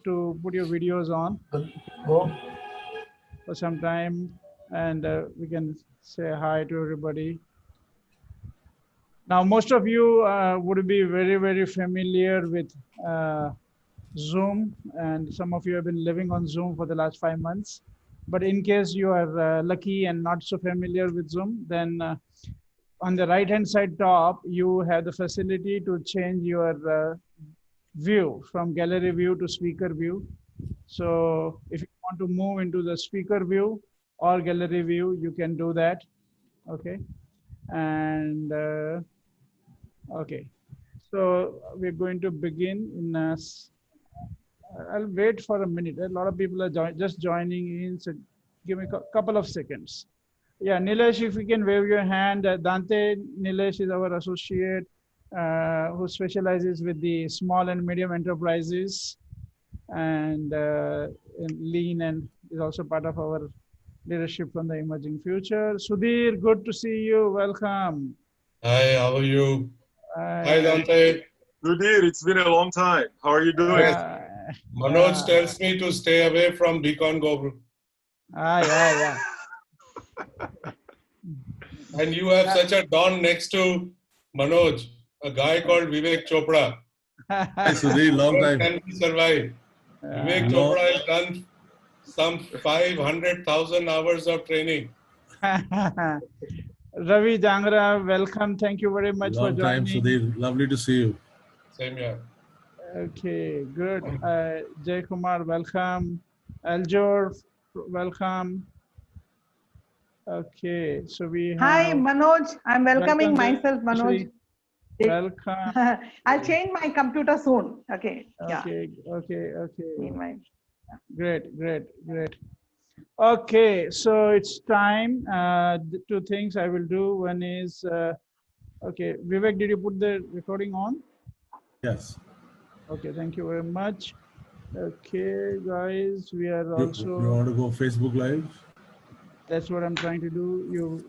to put your videos on for some time, and we can say hi to everybody. Now, most of you would be very, very familiar with Zoom, and some of you have been living on Zoom for the last 5 months. But in case you are lucky and not so familiar with Zoom, then on the right-hand side top, you have the facility to change your view from gallery view to speaker view. So if you want to move into the speaker view or gallery view, you can do that. Okay. And okay. So we're going to begin in I'll wait for a minute. A lot of people are just joining in. So give me a couple of seconds. Yeah, Nilesh, if you can wave your hand. Dante, Nilesh is our associate who specializes with the small and medium enterprises and in lean, and is also part of our leadership from the emerging future. Sudhir, good to see you. Welcome. Hi, how are you? Hi, Dante. Sudhir, it's been a long time. How are you doing? Manoj tells me to stay away from BCon Group. Yeah. And you have such a don next to Manoj, a guy called Vivek Chopra. Hi, Sudhir, long time. Can we survive? Vivek Chopra has done some 500,000 hours of training. Ravi Jangra, welcome. Thank you very much for joining. Long time, Sudhir. Lovely to see you. Same here. Okay, good. Jay Kumar, welcome. Aljor, welcome. Okay, so we have... Hi, Manoj. I'm welcoming myself, Manoj. Welcome. I'll change my computer soon. Okay. Okay. Great. Okay, so it's time. Two things I will do. One is, okay, Vivek, did you put the recording on? Yes. Okay, thank you very much. Okay, guys, we are also... You want to go Facebook Live? That's what I'm trying to do. You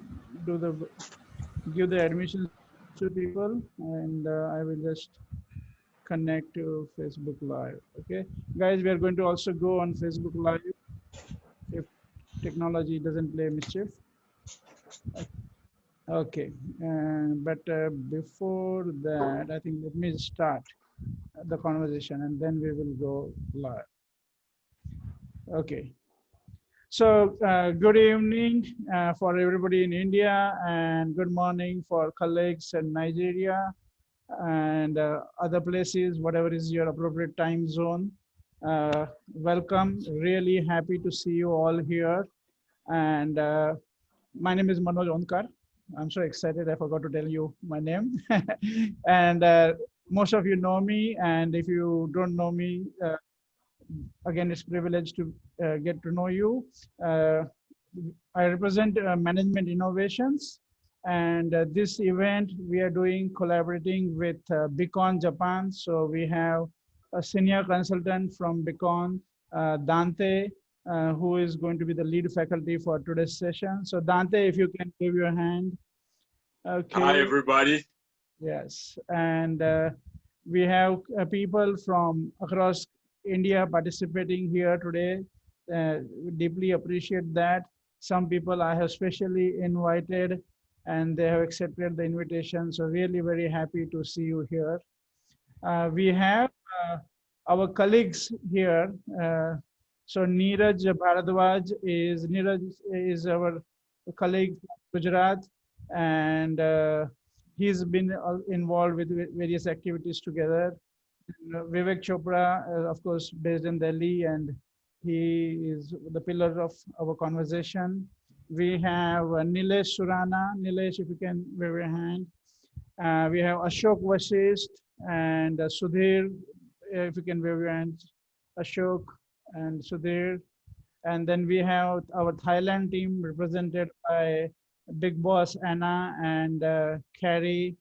give the admission to people, and I will just connect to Facebook Live. Okay, guys, we are going to also go on Facebook Live if technology doesn't play mischief. Okay, but before that, I think let me start the conversation and then we will go live. Okay. So good evening for everybody in India, and good morning for colleagues in Nigeria and other places, whatever is your appropriate time zone. Welcome, really happy to see you all here. And my name is Manoj Onkar. I'm so excited, I forgot to tell you my name. And most of you know me, and if you don't know me, again, it's a privilege to get to know you. I represent Management Innovations, and this event we are doing collaborating with BCon Japan. So we have a senior consultant from BCon, Dante, who is going to be the lead faculty for today's session. So Dante, if you can give your hand. Okay. Hi, everybody. Yes, and we have people from across India participating here today. We deeply appreciate that. Some people I have specially invited and they have accepted the invitation. So really very happy to see you here. We have our colleagues here. So Neeraj Bharadwaj is our colleague from Gujarat, and he's been involved with various activities together. Vivek Chopra, of course, based in Delhi, and he is the pillar of our conversation. We have Nilesh Surana. Nilesh, if you can wave your hand. We have Ashok Vasisht and Sudhir, if you can wave your hand. Ashok and Sudhir. And then we have our Thailand team represented by Big Boss Anna and Carrie,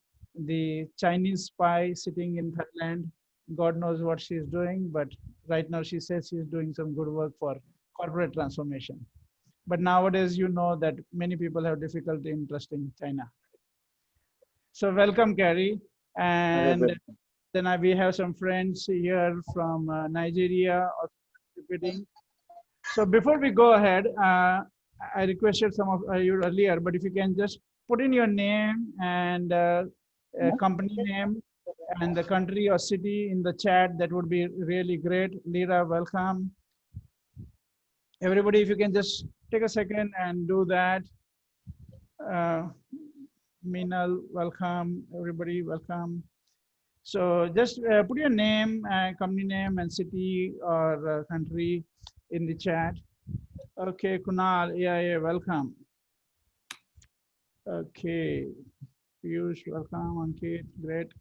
the Chinese spy sitting in Thailand. God knows what she's doing, but right now she says she's doing some good work for corporate transformation. But nowadays, you know that many people have difficulty in trusting China. So welcome, Carrie. And Then we have some friends here from Nigeria also participating. So before we go ahead, I requested some of you earlier, but if you can just put in your name and company name and the country or city in the chat, that would be really great. Lira, welcome. Everybody, if you can just take a second and do that. Minal, welcome. Everybody, welcome. So just put your name, company name and city or country in the chat. Okay, Kunal, yeah, welcome. Okay, Piyush, welcome. Ankit, great.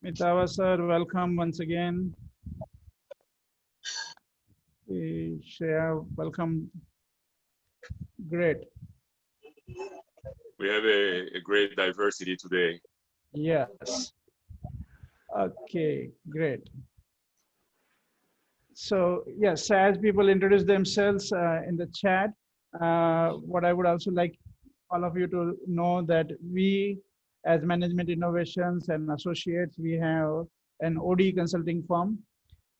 Mitawa sir, welcome once again. Shreya, welcome. Great. We have a great diversity today. Yes. Okay, great. So yes, as people introduce themselves in the chat, what I would also like all of you to know that we as Management Innovations and Associates, we have an OD consulting firm.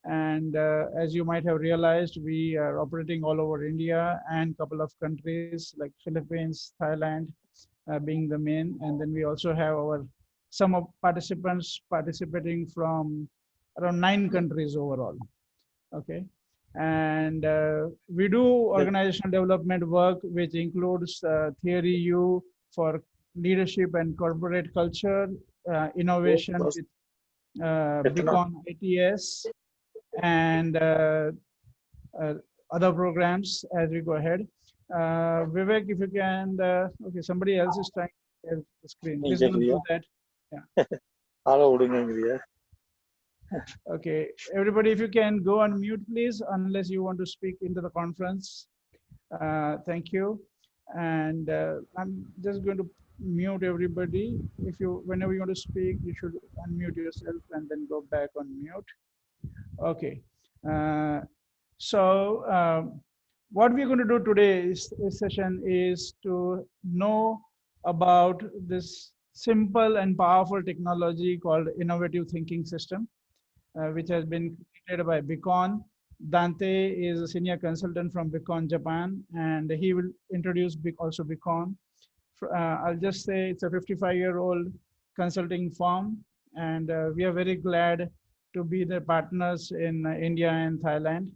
And as you might have realized, we are operating all over India and a couple of countries like Philippines, Thailand being the main. And then we also have some of participants participating from around 9 countries overall. Okay. And we do organizational development work, which includes Theory U for leadership and corporate culture, innovation with BCon ITS, and other programs as we go ahead. Vivek, if you can, okay, somebody else is trying to share the screen. Please don't do that. Yeah. Okay, everybody, if you can go on mute, please, unless you want to speak into the conference. Thank you. And I'm just going to mute everybody. Whenever you want to speak, you should unmute yourself and then go back on mute. Okay. What we're going to do today this session is to know about this simple and powerful technology called innovative thinking system, which has been created by BCon. Dante is a senior consultant from BCon Japan, and he will introduce also BCon. I'll just say it's a 55-year-old consulting firm, and we are very glad to be the partners in India and Thailand.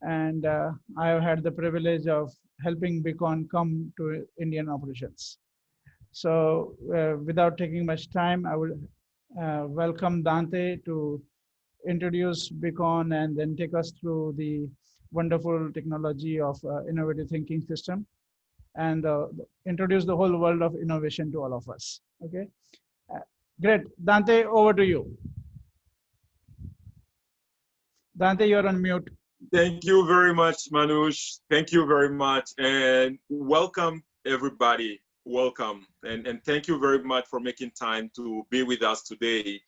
And I have had the privilege of helping BCon come to Indian operations. So without taking much time, I will welcome Dante to introduce BCon and then take us through the wonderful technology of innovative thinking system and introduce the whole world of innovation to all of us. Okay, great. Dante, over to you. Dante, you're on mute. Thank you very much, Manoj. Thank you very much. And welcome, everybody. Welcome. And thank you very much for making time to be with us today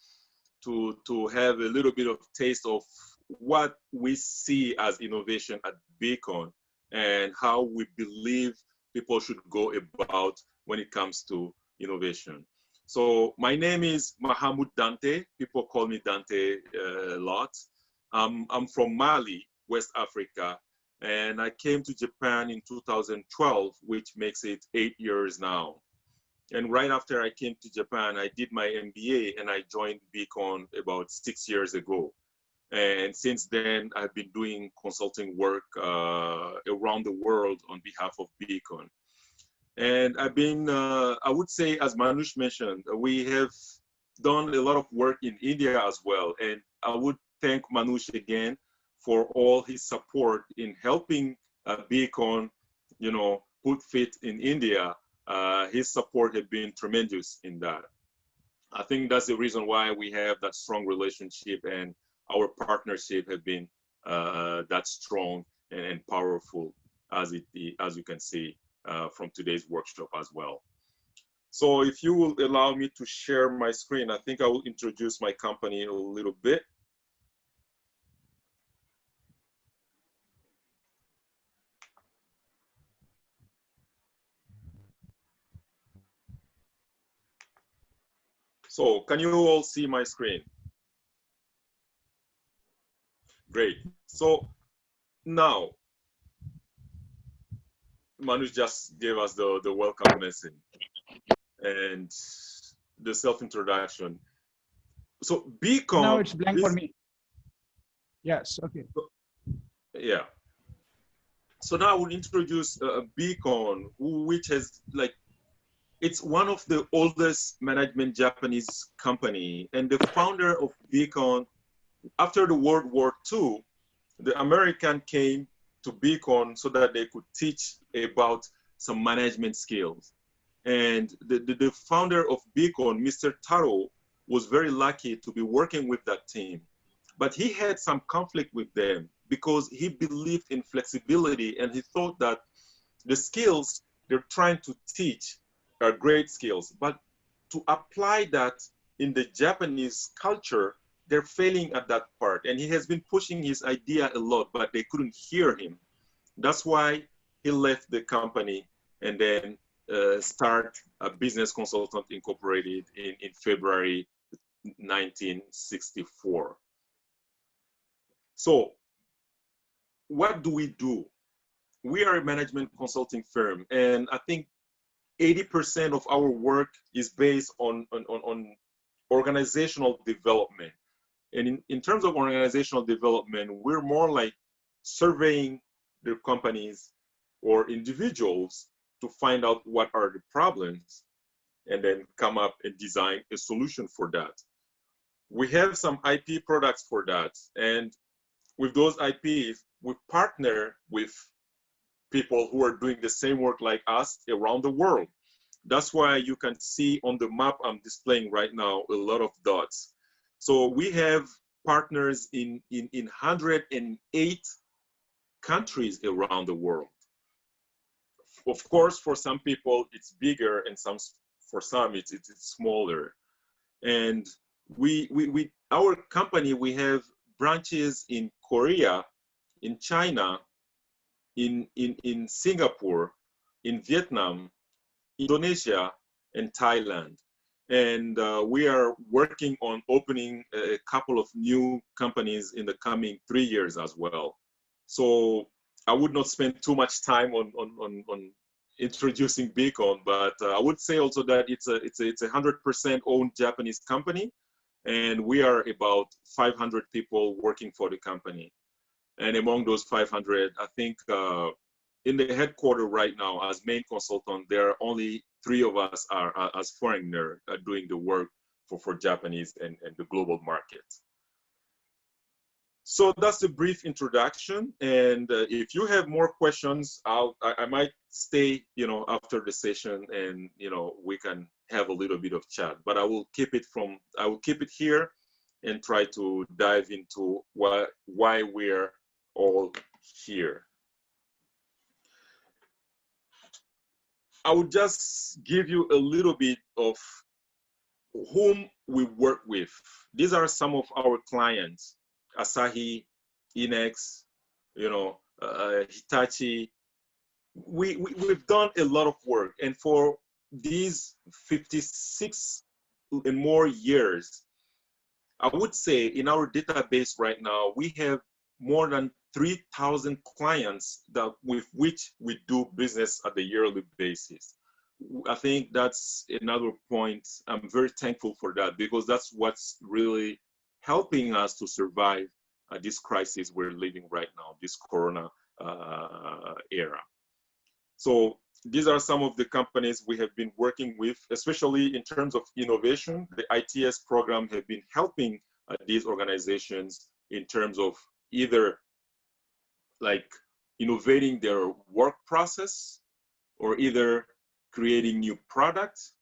to have a little bit of taste of what we see as innovation at BCon and how we believe people should go about when it comes to innovation. So my name is Mahamoud Dante. People call me Dante a lot. I'm from Mali, West Africa, and I came to Japan in 2012, which makes it 8 years now. And right after I came to Japan, I did my MBA and I joined BCon about 6 years ago. And since then, I've been doing consulting work around the world on behalf of BCon. And I've been, I would say, as Manoj mentioned, we have done a lot of work in India as well. And I would thank Manoj again for all his support in helping BCon, put feet in India. His support has been tremendous in that. I think that's the reason why we have that strong relationship, and our partnership has been that strong and powerful, as you can see from today's workshop as well. So if you will allow me to share my screen, I think I will introduce my company a little bit. So can you all see my screen? Great. So now, Manu just gave us the welcome message and the self-introduction. So BCon. Now it's blank for me. Yes, okay. Yeah. So now I will introduce BCon, which has it's one of the oldest management Japanese company, and the founder of BCon, after the World War II, the American came to BCon so that they could teach about some management skills. And the founder of BCon, Mr. Taro, was very lucky to be working with that team. But he had some conflict with them because he believed in flexibility, and he thought that the skills they're trying to teach are great skills, but to apply that in the Japanese culture, they're failing at that part. And he has been pushing his idea a lot, but they couldn't hear him. That's why he left the company and then start a Business Consultant Incorporated in February 1964. So what do we do? We are a management consulting firm, and I think 80% of our work is based on organizational development. And in terms of organizational development, we're more like surveying the companies or individuals to find out what are the problems and then come up and design a solution for that. We have some IP products for that. And with those IPs, we partner with people who are doing the same work like us around the world. That's why you can see on the map I'm displaying right now a lot of dots. So we have partners in 108 countries around the world. Of course, for some people it's bigger, and for some it's smaller. And our company, we have branches in Korea, in China, in Singapore, in Vietnam, Indonesia, and Thailand. And we are working on opening a couple of new companies in the coming 3 years as well. So I would not spend too much time on introducing BCon, but I would say also that it's a 100% owned Japanese company, and we are about 500 people working for the company. And among those 500, I think in the headquarters right now as main consultant, there are only 3 of us are as foreigner doing the work for Japanese and the global market. So that's a brief introduction. And if you have more questions, I might stay, after the session, and we can have a little bit of chat. But I will keep it here and try to dive into why we're all here. I will just give you a little bit of whom we work with. These are some of our clients: Asahi, Inex, Hitachi. We've done a lot of work, and for these 56 and more years, I would say in our database right now, we have more than 3,000 clients with which we do business at a yearly basis. I think that's another point. I'm very thankful for that, because that's what's really helping us to survive this crisis we're living right now, this Corona era. So these are some of the companies we have been working with, especially in terms of innovation. The ITS program have been helping these organizations in terms of either like innovating their work process, or either creating new products,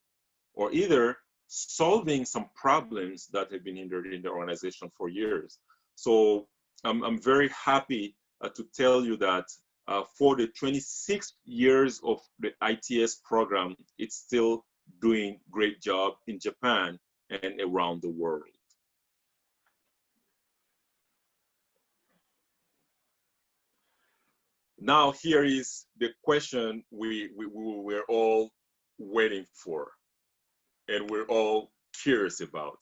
or either solving some problems that have been hindered in the organization for years. So I'm very happy to tell you that for the 26 years of the ITS program, it's still doing great job in Japan and around the world. Now, here is the question we're all waiting for, and we're all curious about.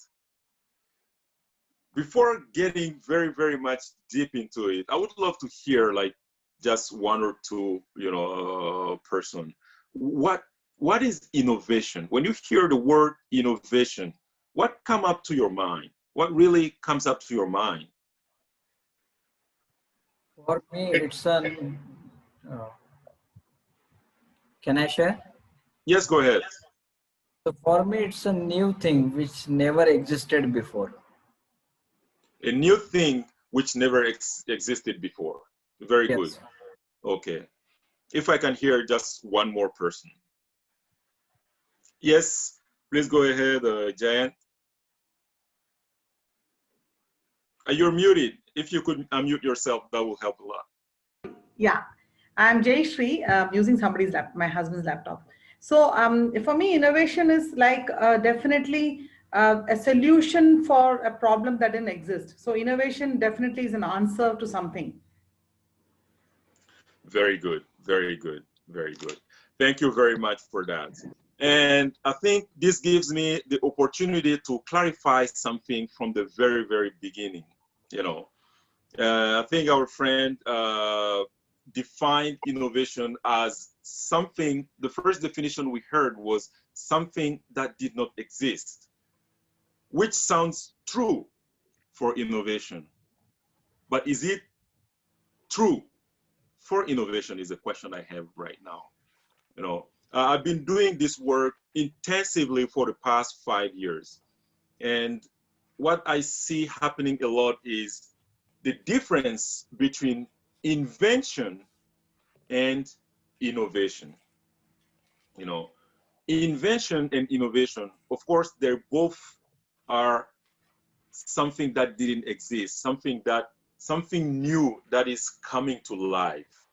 Before getting very, very much deep into it, I would love to hear like just one or two, person. What is innovation? When you hear the word innovation, what come up to your mind? What really comes up to your mind? For me, it's an. Can I share? Yes, go ahead. So for me, it's a new thing which never existed before. A new thing which never existed before. Very Yes. good. Okay. If I can hear just one more person. Yes, please go ahead, Giant. You're muted. If you could unmute yourself, that will help a lot. Yeah, I'm Jayashree, using my husband's laptop. So for me, innovation is like definitely a solution for a problem that didn't exist. So innovation definitely is an answer to something. Very good, very good, very good. Thank you very much for that. And I think this gives me the opportunity to clarify something from the very, very beginning. I think our friend defined innovation as something, the first definition we heard was something that did not exist, which sounds true for innovation. But is it true for innovation is a question I have right now. I've been doing this work intensively for the past 5 years. And what I see happening a lot is the difference between invention and innovation. Invention and innovation, of course, they both are something that didn't exist, something new that is coming to life.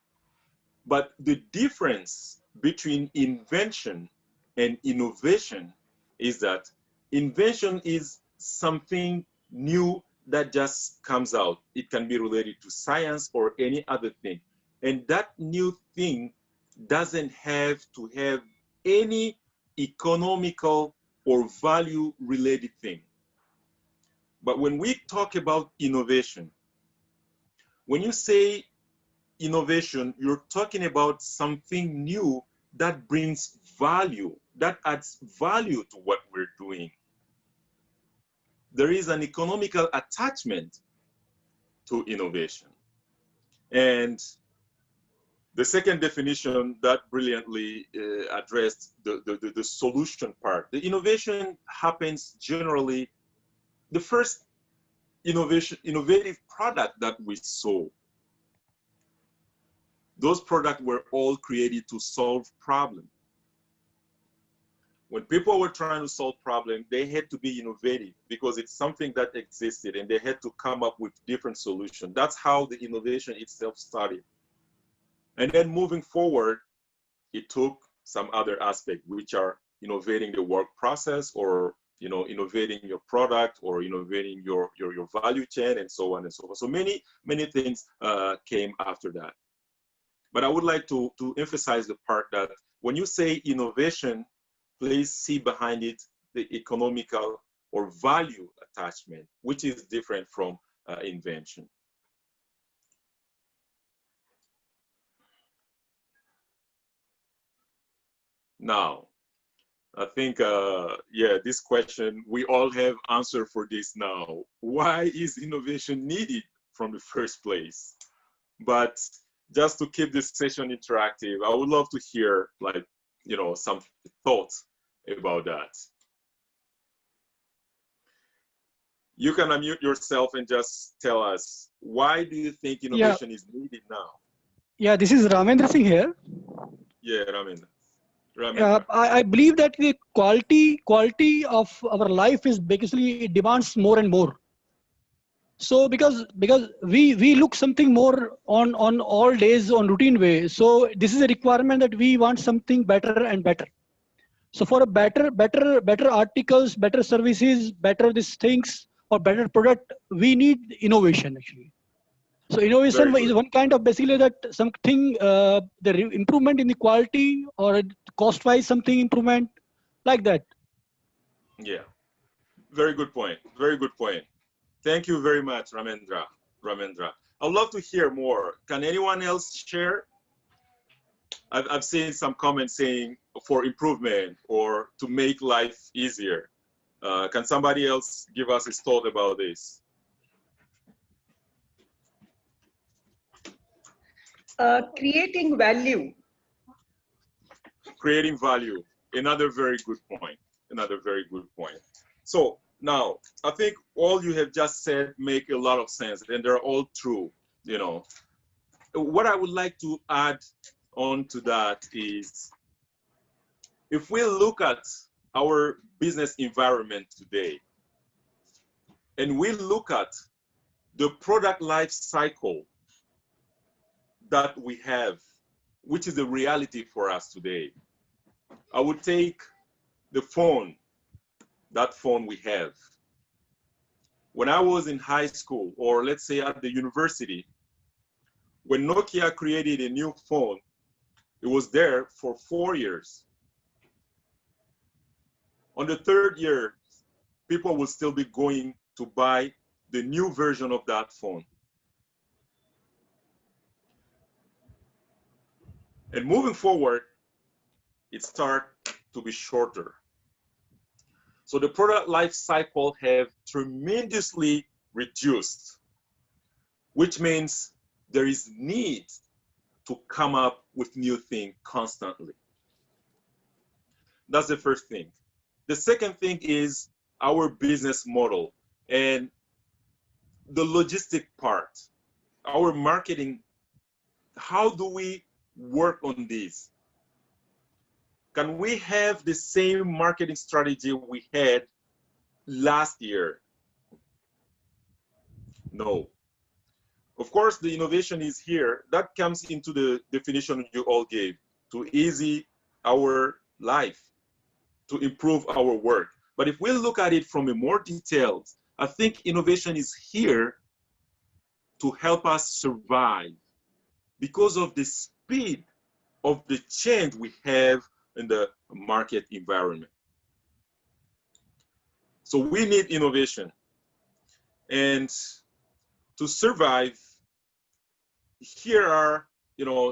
But the difference between invention and innovation is that invention is something new that just comes out. It can be related to science or any other thing. And that new thing doesn't have to have any economical or value related thing. But when we talk about innovation, when you say innovation, you're talking about something new that brings value, that adds value to what we're doing. There is an economical attachment to innovation. And the second definition that brilliantly addressed the solution part. The innovation happens generally, the first innovative product that we saw, those products were all created to solve problems. When people were trying to solve problems, they had to be innovative because it's something that existed and they had to come up with different solutions. That's how the innovation itself started. And then moving forward, it took some other aspects, which are innovating the work process or innovating your product or innovating your value chain and so on and so forth. So many things came after that. But I would like to emphasize the part that when you say innovation, please see behind it the economical or value attachment, which is different from invention. Now, I think, this question, we all have answer for this now. Why is innovation needed from the first place? But just to keep this session interactive, I would love to hear some thoughts about that. You can unmute yourself and just tell us, why do you think innovation is needed now? Yeah, this is Ramendra Singh here. Yeah, Ramendra. I believe that the quality of our life is basically, it demands more and more. So because we look something more on all days on routine way. So this is a requirement that we want something better and better. So for a better articles, better services, better these things or better product, we need innovation actually. So innovation is one kind of basically that something, the improvement in the quality or cost-wise something improvement like that. Yeah. Very good point. Very good point. Thank you very much, Ramendra. I'd love to hear more. Can anyone else share? I've seen some comments saying for improvement or to make life easier. Can somebody else give us his thought about this? Creating value. Creating value. Another very good point. Another very good point. So now, I think all you have just said make a lot of sense, and they're all true. You know, what I would like to add on to that is, if we look at our business environment today, and we look at the product life cycle that we have, which is a reality for us today. I would take the phone, that phone we have. When I was in high school, or let's say at the university, when Nokia created a new phone, it was there for 4 years. On the third year, people will still be going to buy the new version of that phone. And moving forward, it starts to be shorter. So the product life cycle have tremendously reduced, which means there is need to come up with new things constantly. That's the first thing. The second thing is our business model and the logistic part, our marketing. How do we work on this? Can we have the same marketing strategy we had last year? No. Of course, the innovation is here. That comes into the definition you all gave, to easy our life, to improve our work. But if we look at it from a more detailed, I think innovation is here to help us survive because of the speed of the change we have in the market environment. So we need innovation. And to survive, here are,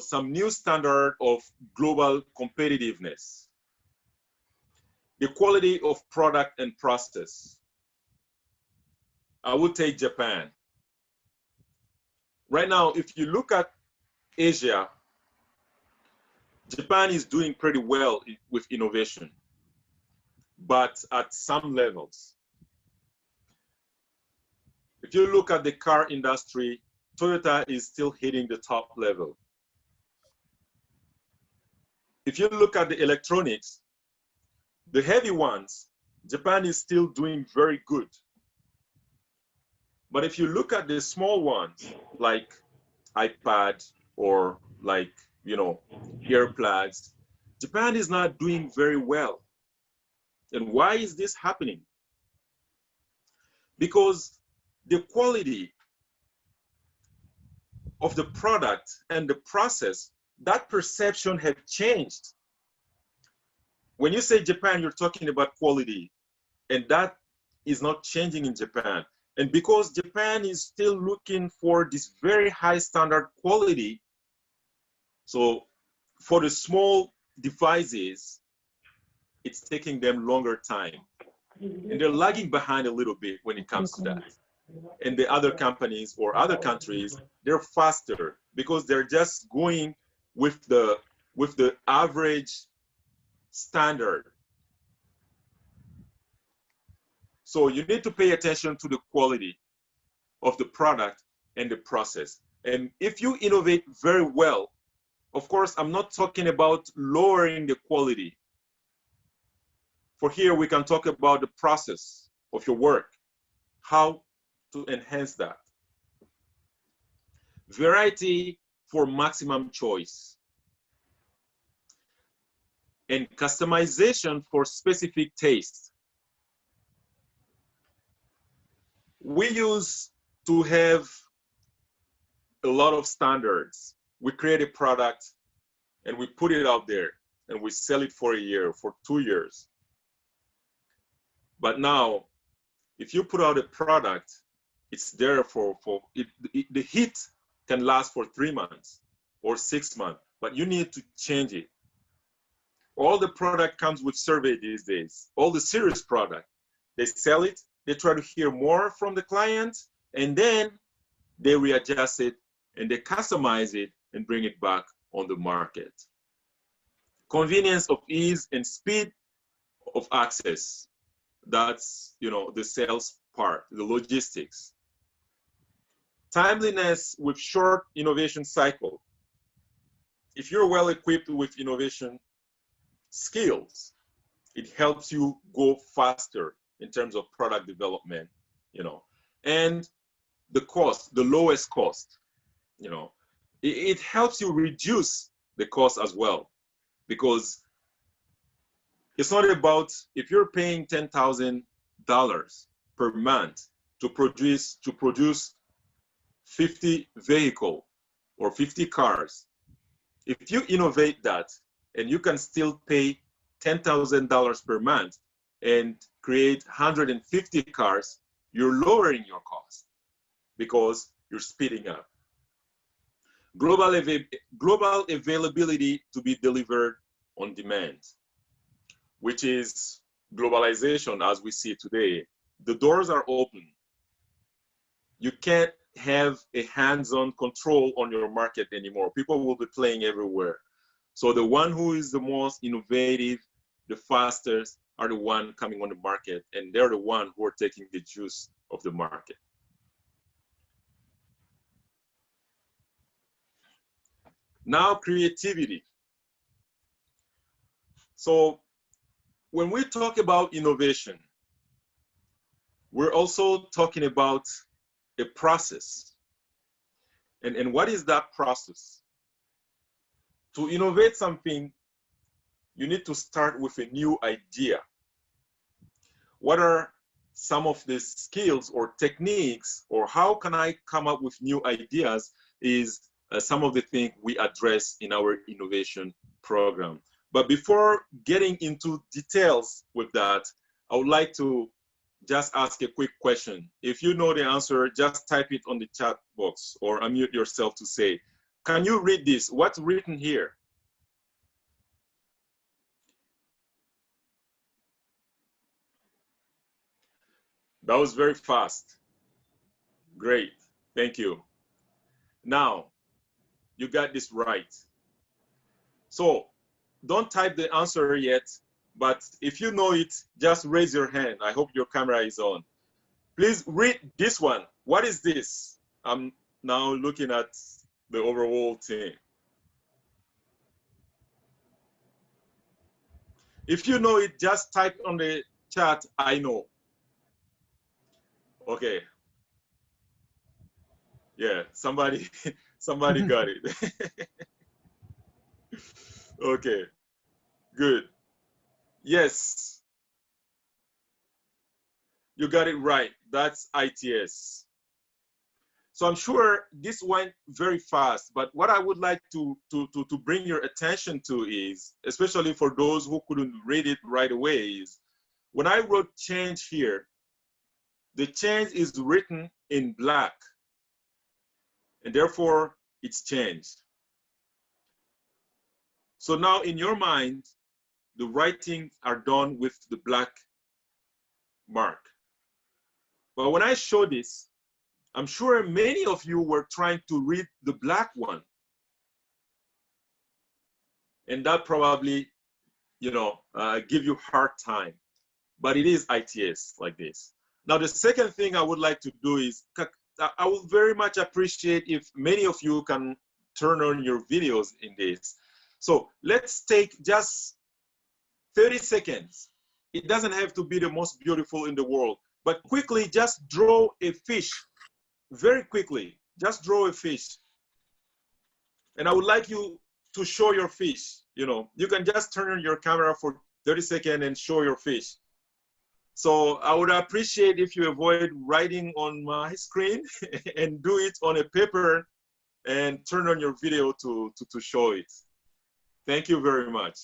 some new standard of global competitiveness. The quality of product and process. I would take Japan. Right now, if you look at Asia, Japan is doing pretty well with innovation, but at some levels. If you look at the car industry, Toyota is still hitting the top level. If you look at the electronics, the heavy ones, Japan is still doing very good. But if you look at the small ones, like iPad or like, earplugs, Japan is not doing very well. And why is this happening? Because the quality of the product and the process, that perception have changed. When you say Japan, you're talking about quality, and that is not changing in Japan. And because Japan is still looking for this very high standard quality, so for the small devices, it's taking them longer time. And they're lagging behind a little bit when it comes to that. And the other companies or other countries, they're faster because they're just going with the average standard. So you need to pay attention to the quality of the product and the process. And if you innovate very well, of course, I'm not talking about lowering the quality. For here, we can talk about the process of your work, how to enhance that. Variety for maximum choice. And customization for specific taste. We used to have a lot of standards. We create a product and we put it out there and we sell it for a year, for 2 years. But now if you put out a product, it's there the heat can last for 3 months or 6 months, but you need to change it. All the product comes with survey these days. All the serious product, they sell it, they try to hear more from the client, and then they readjust it and they customize it and bring it back on the market. Convenience of ease and speed of access. That's, the sales part, the logistics. Timeliness with short innovation cycle. If you're well equipped with innovation skills, it helps you go faster in terms of product development, and the cost, the lowest cost, it helps you reduce the cost as well, because it's not about, if you're paying $10,000 per month to produce 50 vehicle or 50 cars. If you innovate that and you can still pay $10,000 per month and create 150 cars, you're lowering your cost because you're speeding up. Global availability to be delivered on demand, which is globalization as we see today. The doors are open. You can't have a hands-on control on your market anymore. People will be playing everywhere. So the one who is the most innovative, the fastest, are the one coming on the market, and they're the one who are taking the juice of the market. Now, creativity. So when we talk about innovation, we're also talking about a process. And what is that process? To innovate something, you need to start with a new idea. What are some of the skills or techniques, or how can I come up with new ideas, is some of the things we address in our innovation program. But before getting into details with that, I would like to just ask a quick question. If you know the answer, just type it on the chat box or unmute yourself to say, can you read this? What's written here? That was very fast. Great, thank you. Now, you got this right. So don't type the answer yet, but if you know it, just raise your hand. I hope your camera is on. Please read this one. What is this? I'm now looking at the overall thing. If you know it, just type on the chat, I know. Okay. Yeah, somebody got it. Okay, good. Yes, you got it right. That's ITS. So I'm sure this went very fast, but what I would like to bring your attention to is, especially for those who couldn't read it right away, is when I wrote change here, the change is written in black, and therefore it's changed. So now in your mind, the writings are done with the black mark. But when I show this, I'm sure many of you were trying to read the black one. And that probably, give you hard time. But it is ITS like this. Now, the second thing I would like to do is, I would very much appreciate if many of you can turn on your videos in this. So let's take just 30 seconds. It doesn't have to be the most beautiful in the world, but quickly just draw a fish. Very quickly, just draw a fish. And I would like you to show your fish. You can just turn on your camera for 30 seconds and show your fish. So I would appreciate if you avoid writing on my screen and do it on a paper and turn on your video to show it. Thank you very much.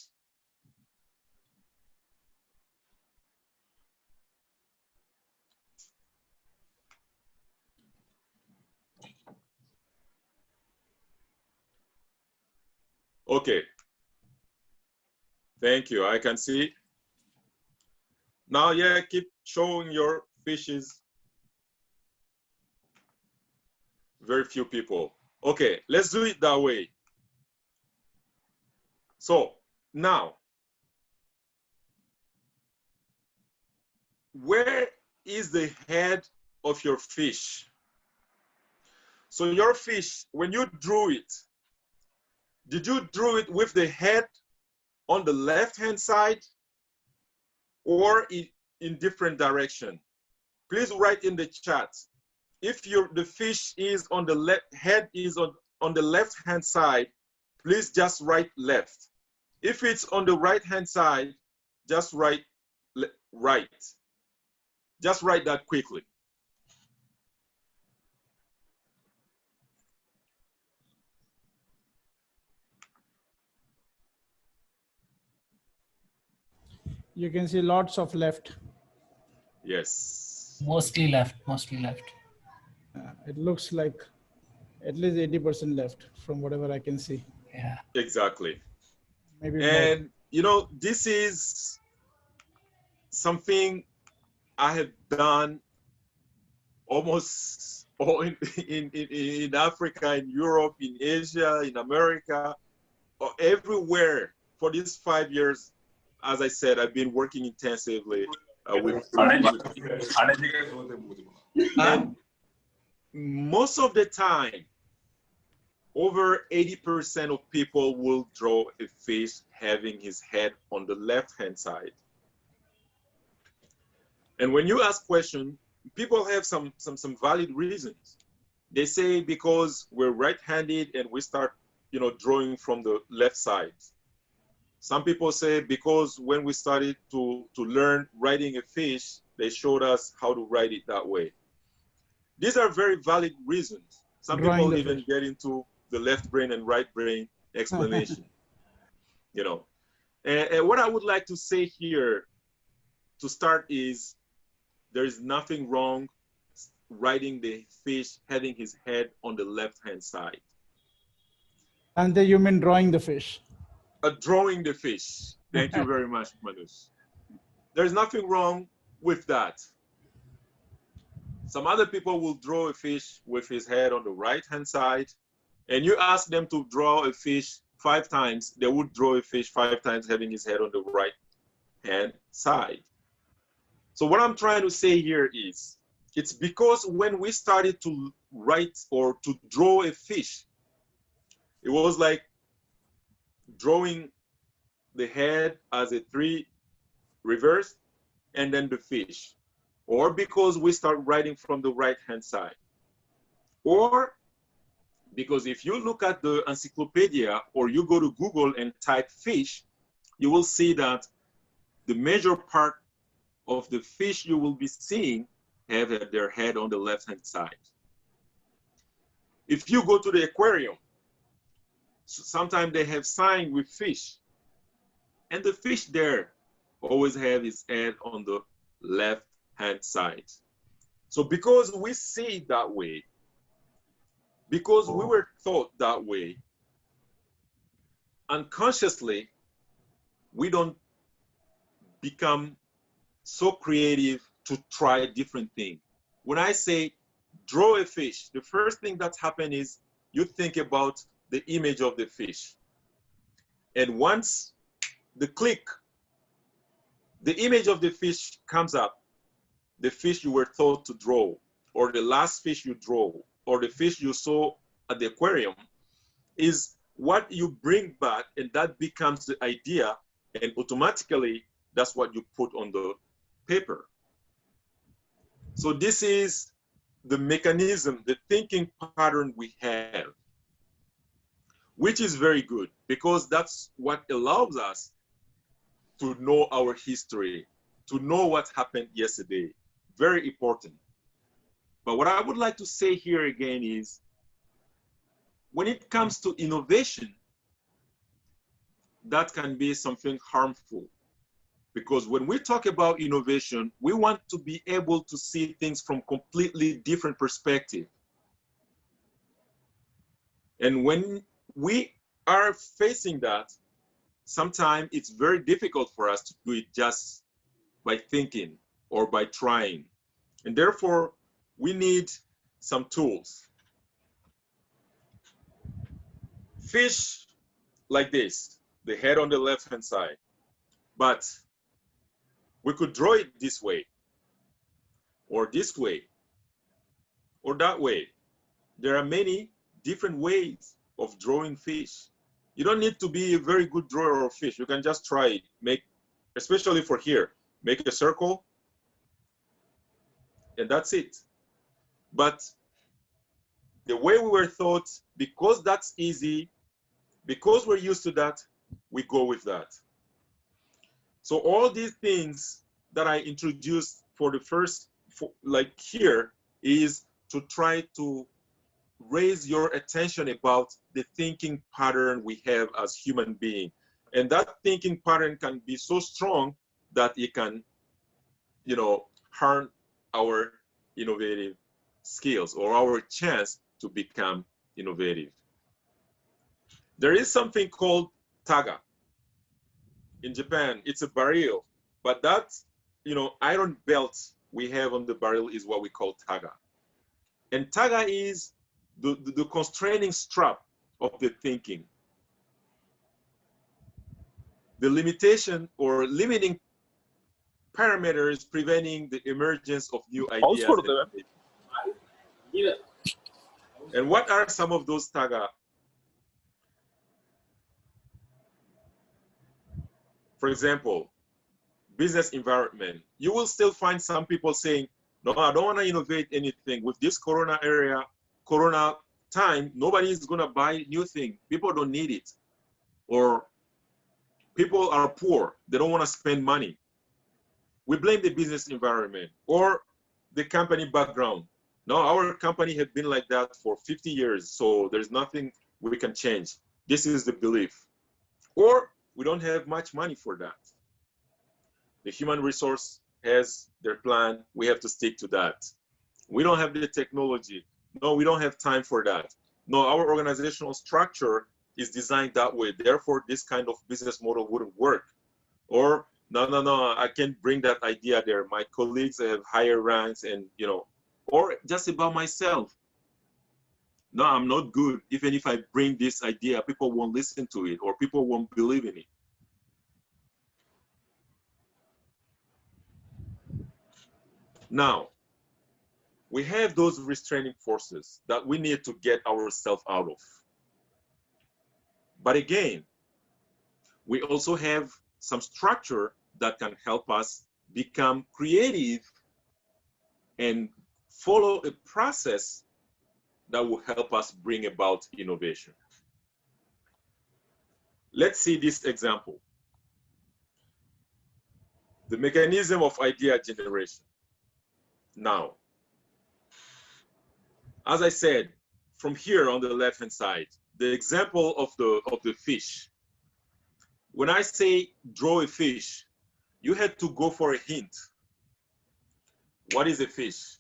Okay. Thank you. I can see. Now, yeah, keep showing your fishes. Very few people. Okay, let's do it that way. So now, where is the head of your fish? So your fish, when you drew it, did you draw it with the head on the left-hand side or in different direction? Please write in the chat. If the fish is on the head is on the left-hand side, please just write left. If it's on the right-hand side, just write right. Just write that quickly. You can see lots of left. Yes. Mostly left, mostly left. It looks like at least 80% left from whatever I can see. Yeah. Exactly. Maybe and more. You know, this is something I have done almost all in Africa, in Europe, in Asia, in America, or everywhere. For these 5 years, as I said, I've been working intensively with and most of the time, over 80% of people will draw a fish having his head on the left-hand side. And when you ask questions, people have some valid reasons. They say because we're right-handed and we start, drawing from the left side. Some people say because when we started to learn writing a fish, they showed us how to write it that way. These are very valid reasons. Some people even get into the left brain and right brain explanation. And what I would like to say here to start is there is nothing wrong writing the fish having his head on the left-hand side. And then you mean drawing the fish? Drawing the fish. Thank you very much, Manoj. There's nothing wrong with that. Some other people will draw a fish with his head on the right-hand side, and you ask them to draw a fish 5 times, they would draw a fish 5 times having his head on the right-hand side. So what I'm trying to say here is, it's because when we started to write or to draw a fish, it was like drawing the head as a 3 reverse and then the fish. Or because we start writing from the right-hand side. Or because if you look at the encyclopedia or you go to Google and type fish, you will see that the major part of the fish you will be seeing have their head on the left-hand side. If you go to the aquarium, sometimes they have sign with fish, and the fish there always have his head on the left-hand side. So because we see it that way, because we were taught that way, unconsciously, we don't become so creative to try different things. When I say draw a fish, the first thing that happens is you think about the image of the fish. And once the image of the fish comes up, the fish you were taught to draw, or the last fish you draw, or the fish you saw at the aquarium, is what you bring back, and that becomes the idea, and automatically that's what you put on the paper. So this is the mechanism, the thinking pattern we have, which is very good because that's what allows us to know our history, to know what happened yesterday. Very important. But what I would like to say here again is, when it comes to innovation, that can be something harmful. Because when we talk about innovation, we want to be able to see things from completely different perspective. And when we are facing that, sometimes it's very difficult for us to do it just by thinking or by trying. And therefore, we need some tools. Fish like this, the head on the left-hand side. But we could draw it this way, or this way, or that way. There are many different ways of drawing fish. You don't need to be a very good drawer of fish. You can just try it. Make, especially for here, make a circle, and that's it. But the way we were taught, because that's easy, because we're used to that, we go with that. So all these things that I introduced for the first, like here, is to try to raise your attention about the thinking pattern we have as human beings. And that thinking pattern can be so strong that it can, you know, harm our innovative skills or our chance to become innovative. There is something called taga. In Japan, it's a barrel, but that, you know, iron belt we have on the barrel is what we call taga. And taga is the constraining strap of the thinking. The limitation or limiting parameters preventing the emergence of new ideas. And what are some of those taga? For example, business environment. You will still find some people saying, no, I don't want to innovate anything. With this corona time, nobody is going to buy new thing. People don't need it. Or people are poor. They don't want to spend money. We blame the business environment or the company background. No, our company has been like that for 50 years, so there's nothing we can change. This is the belief. Or we don't have much money for that. The human resource has their plan. We have to stick to that. We don't have the technology. No, we don't have time for that. No, our organizational structure is designed that way. Therefore, this kind of business model wouldn't work. Or no, I can't bring that idea there. My colleagues have higher ranks and, you know, or just about myself. No, I'm not good. Even if I bring this idea, people won't listen to it or people won't believe in it. Now, we have those restraining forces that we need to get ourselves out of. But again, we also have some structure that can help us become creative and follow a process that will help us bring about innovation. Let's see this example. The mechanism of idea generation. Now, as I said, from here on the left-hand side, the example of the fish. When I say draw a fish, you had to go for a hint. What is a fish?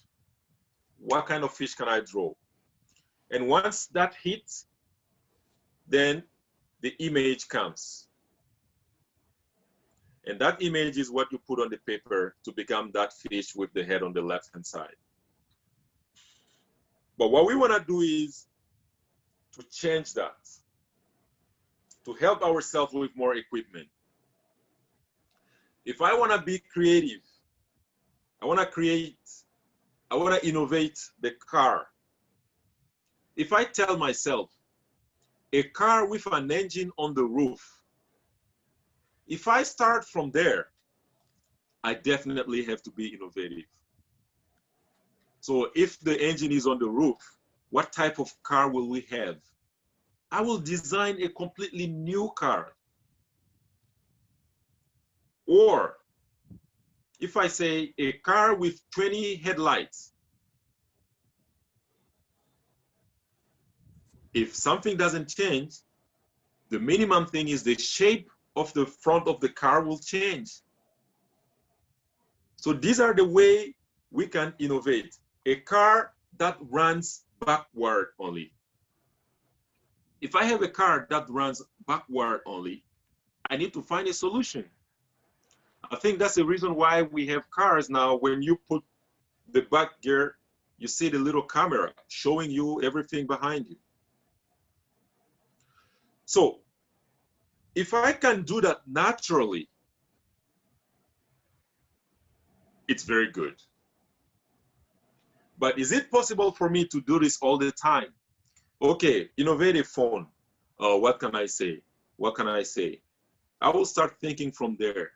What kind of fish can I draw? And once that hits, then the image comes. And that image is what you put on the paper to become that fish with the head on the left-hand side. But what we want to do is to change that, to help ourselves with more equipment. If I want to be creative, I want to innovate the car. If I tell myself, a car with an engine on the roof, if I start from there, I definitely have to be innovative. So if the engine is on the roof, what type of car will we have? I will design a completely new car. Or if I say a car with 20 headlights, if something doesn't change, the minimum thing is the shape of the front of the car will change. So these are the way we can innovate. A car that runs backward only. if I have a car that runs backward only, I need to find a solution. I think that's the reason why we have cars now. When you put the back gear, you see the little camera showing you everything behind you. So if I can do that naturally, it's very good. But is it possible for me to do this all the time? Okay, innovative phone. What can I say? What can I say? I will start thinking from there.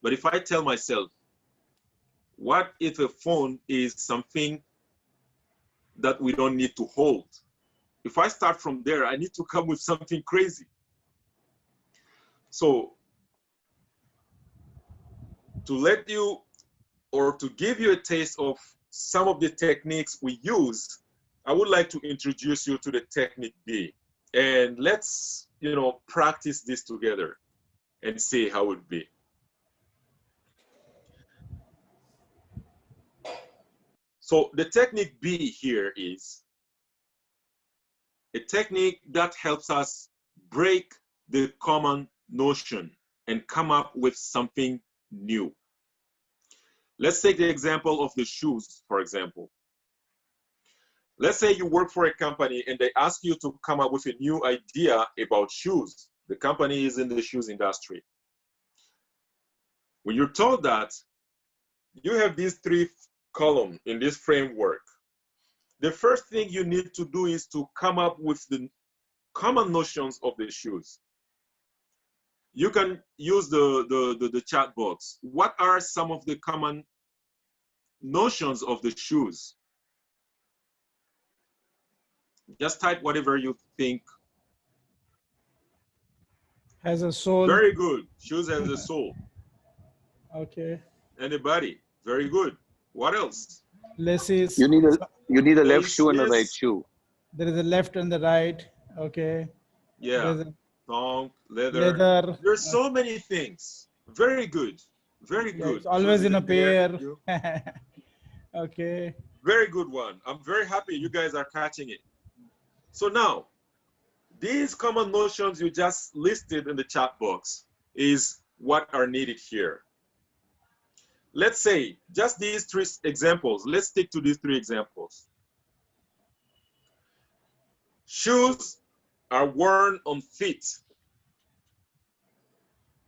But if I tell myself, what if a phone is something that we don't need to hold? If I start from there, I need to come with something crazy. So to let you, or to give you a taste of some of the techniques we use, I would like to introduce you to the technique B. And let's, practice this together and see how it would be. So the technique B here is a technique that helps us break the common notion and come up with something new. Let's take the example of the shoes, for example. Let's say you work for a company and they ask you to come up with a new idea about shoes. The company is in the shoes industry. When you're told that, you have these 3 columns in this framework. The first thing you need to do is to come up with the common notions of the shoes. You can use the chat box. What are some of the common notions of the shoes? Just type whatever you think. Has a soul. Very good. Shoes has a soul. Okay. Anybody? Very good. What else? Laces. You need a left shoe and a Laces. right shoe. There is a left and the right. Okay. Yeah. There's a Thong, leather. leather. There's so many things. Very good. Very Yeah, good. it's always Shoes in a pair. You. Okay. Very good one. I'm very happy you guys are catching it. So now, these common notions you just listed in the chat box is what are needed here. Let's say just these 3 examples. Let's stick to these 3 examples. Shoes are worn on feet.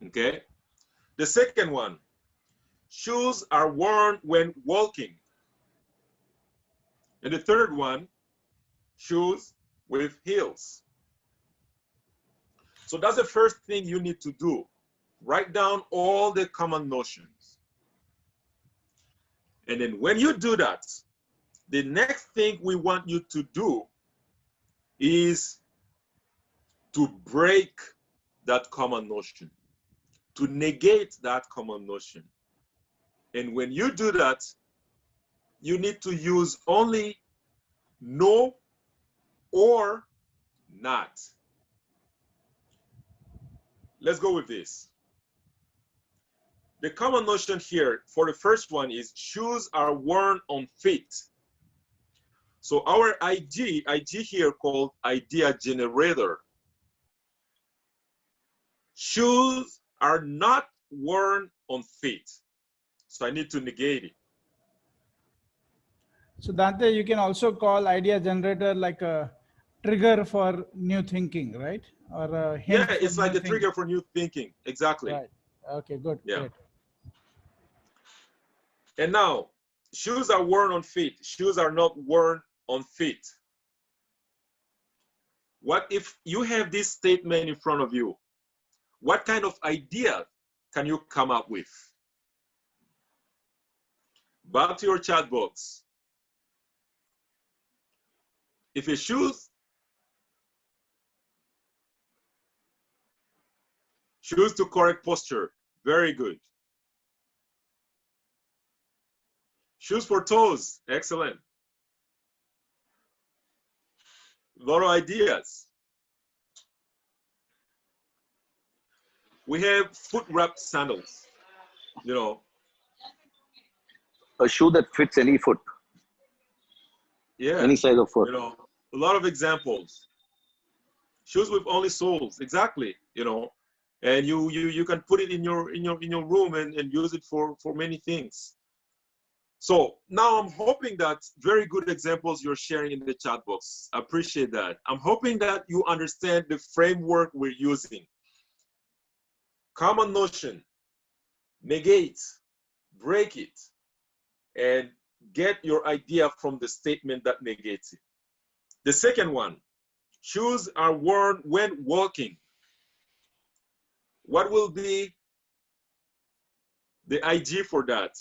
Okay. The second one, shoes are worn when walking. And the third one, shoes with heels. So that's the first thing you need to do. Write down all the common notions. And then when you do that, the next thing we want you to do is to break that common notion, to negate that common notion. And when you do that, you need to use only no or not. Let's go with this. The common notion here for the first one is shoes are worn on feet. So our IG here called idea generator. Shoes are not worn on feet. So I need to negate it. So Dante, you can also call idea generator like a trigger for new thinking, right? Or a hint. Yeah, it's like a trigger for new thinking. Exactly. Right. Okay, good. Yeah. Great. And now, shoes are worn on feet. Shoes are not worn on feet. What if you have this statement in front of you? What kind of idea can you come up with? Back to your chat box. If a shoes to correct posture, very good. Shoes for toes, excellent. A lot of ideas. We have foot wrapped sandals, you know. A shoe that fits any foot, Yeah. any size of foot. You know, a lot of examples. Shoes with only soles, exactly, you know, and you can put it in your room and use it for many things. So now I'm hoping that very good examples you're sharing in the chat box. I appreciate that. I'm hoping that you understand the framework we're using. Common notion, negate, break it, and get your idea from the statement that negates it. The second one, shoes are worn when walking. What will be the IG for that?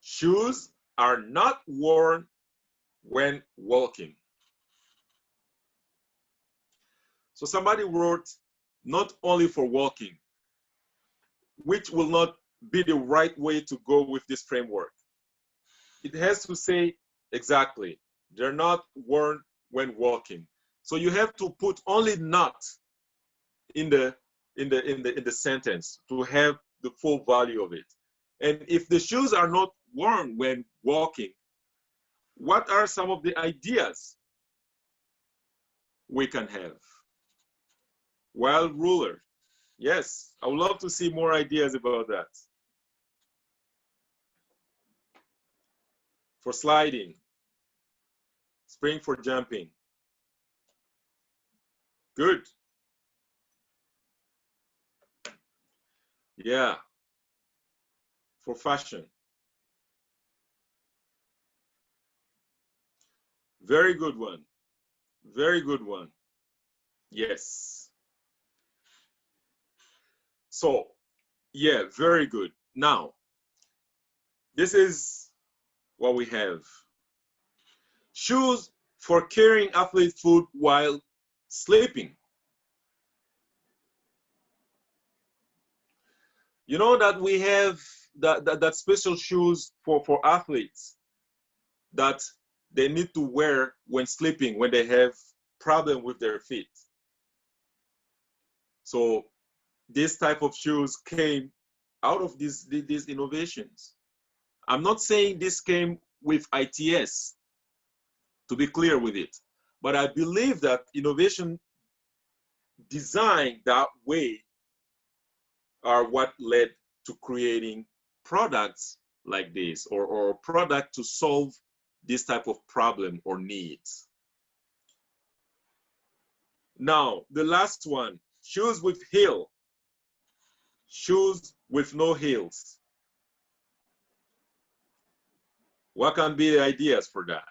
Shoes are not worn when walking. So somebody wrote, not only for walking, which will not be the right way to go with this framework. It has to say exactly, they're not worn when walking. So you have to put only not in the sentence to have the full value of it. And if the shoes are not worn when walking, what are some of the ideas we can have? Wild ruler. Yes, I would love to see more ideas about that. For sliding, spring for jumping. Good. Yeah. For fashion. Very good one. Very good one. Yes. So, yeah, very good. Now, this is what we have. Shoes for carrying athlete food while sleeping. You know that we have that special shoes for athletes that they need to wear when sleeping, when they have problem with their feet. So this type of shoes came out of these innovations. I'm not saying this came with ITS, to be clear with it, but I believe that innovation designed that way are what led to creating products like this, or product to solve this type of problem or needs. Now, the last one, shoes with heel, shoes with no heels. What can be the ideas for that?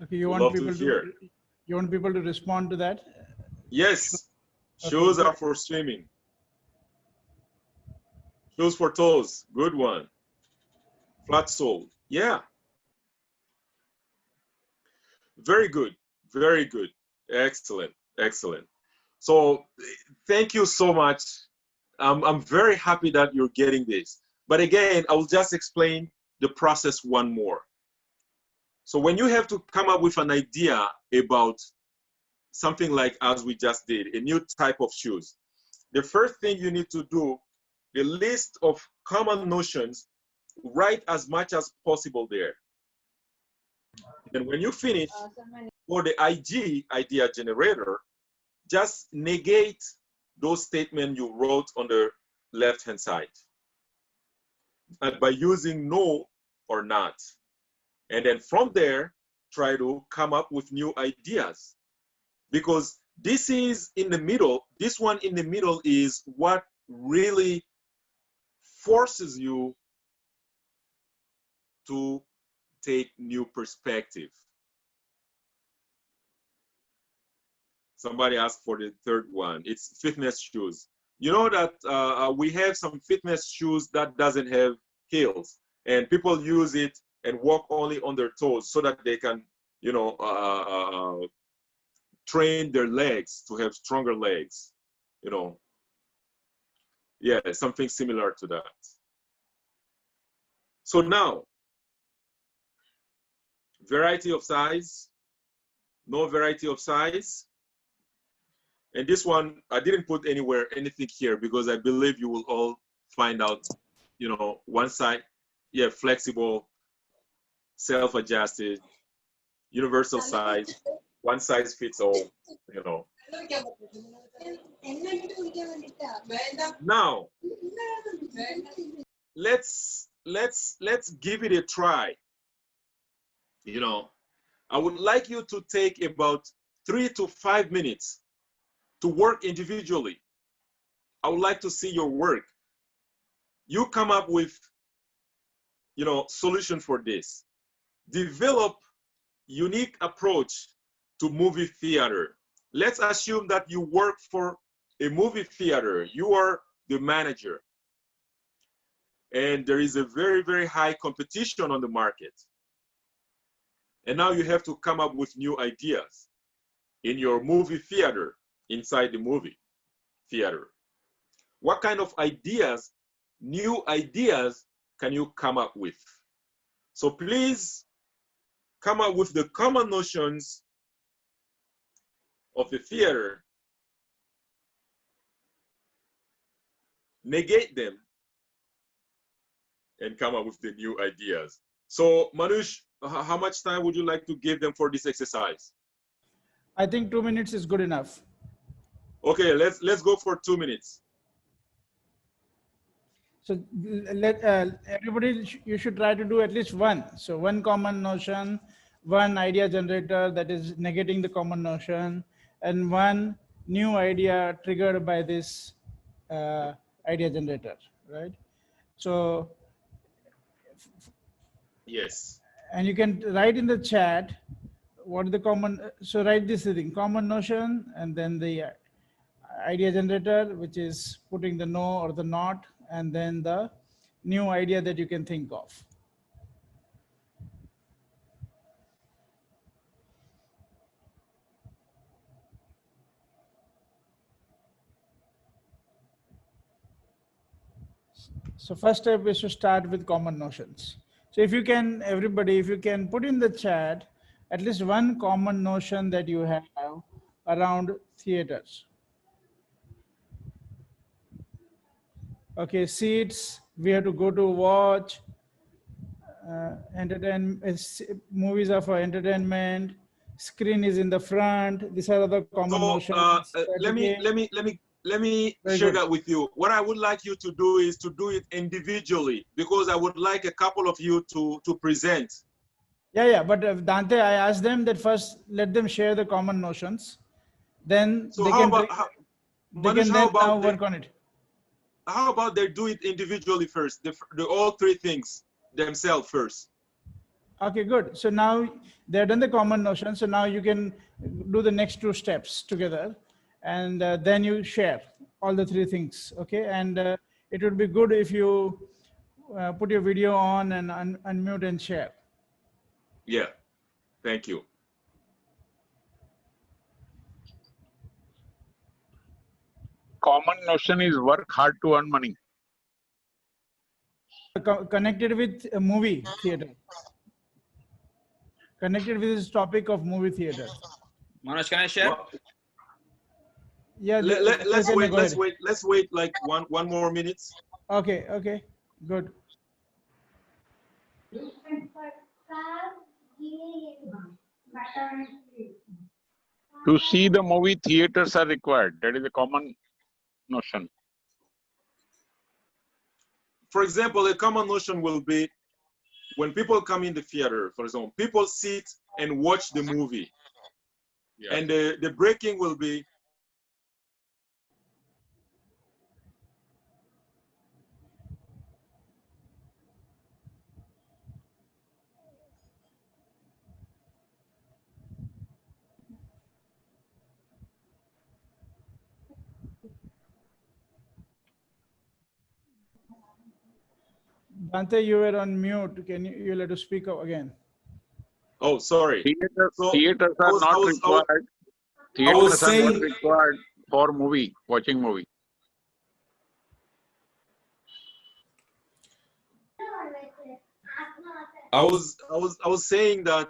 Okay, you Would want love to people hear. to you want people to respond to that? Yes, Okay, shoes are for swimming. Shoes for toes, good one. Flat sole, yeah. Very good, very good. Excellent, excellent. So thank you so much. I'm very happy that you're getting this. But again, I will just explain the process one more. So when you have to come up with an idea about something like as we just did, a new type of shoes, the first thing you need to do, the list of common notions, write as much as possible there. And when you finish, for the IG, idea generator, just negate those statements you wrote on the left-hand side, and by using no or not. And then from there, try to come up with new ideas. Because this is in the middle, this one in the middle is what really forces you to take new perspective. Somebody asked for the third one. It's fitness shoes. You know that we have some fitness shoes that doesn't have heels, and people use it and walk only on their toes so that they can, you know, train their legs to have stronger legs. You know, yeah, something similar to that. So now, variety of size, no variety of size. And this one, I didn't put anywhere anything here because I believe you will all find out, you know, one side, yeah, flexible, self-adjusted, universal size, one size fits all, you know. Now, let's give it a try. You know, I would like you to take about 3 to 5 minutes to work individually. I would like to see your work. You come up with, you know, solution for this. Develop unique approach to movie theater. Let's assume that you work for a movie theater. You are the manager. And there is a very, very high competition on the market. And now you have to come up with new ideas in your movie theater, inside the movie theater. What kind of ideas, new ideas, can you come up with? So please come up with the common notions of the theater, negate them, and come up with the new ideas. So Manoj, how much time would you like to give them for this exercise? I think 2 minutes is good enough. Okay, let's go for 2 minutes. So let everybody, you should try to do at least one. So one common notion, one idea generator that is negating the common notion, and one new idea triggered by this idea generator, right? So, yes. And you can write in the chat what is the common, so write this thing, common notion, and then the idea generator, which is putting the no or the not, and then the new idea that you can think of. So first step is to start with common notions. So if you can, everybody, if you can put in the chat at least one common notion that you have around theaters. Okay, seats, we have to go to watch, movies are for entertainment, screen is in the front. These are the common notions. Let me Very share good. that with you. What I would like you to do is to do it individually, because I would like a couple of you to present. Yeah, but Dante, I asked them that first let them share the common notions, then So they how can about Manoj, how about now work on it. How about they do it individually first, the all three things themselves first? Okay, good. So now they've done the common notion. So now you can do the next two steps together, and then you share all the three things. Okay, and it would be good if you put your video on and unmute and share. Yeah, thank you. Common notion is work hard to earn money. Connected with a movie theater. Connected with this topic of movie theater. Manoj, can I share? Well, yeah, let's wait like one more minute. Okay, good. To see the movie, theaters are required. That is a common notion. For example, a common notion will be when people come in the theater, for example, people sit and watch the movie. Yeah. And the breaking will be Dante, you were on mute. Can you let us speak up again? Oh, sorry. Theaters are not required. Theaters are not required for watching movie. I was saying that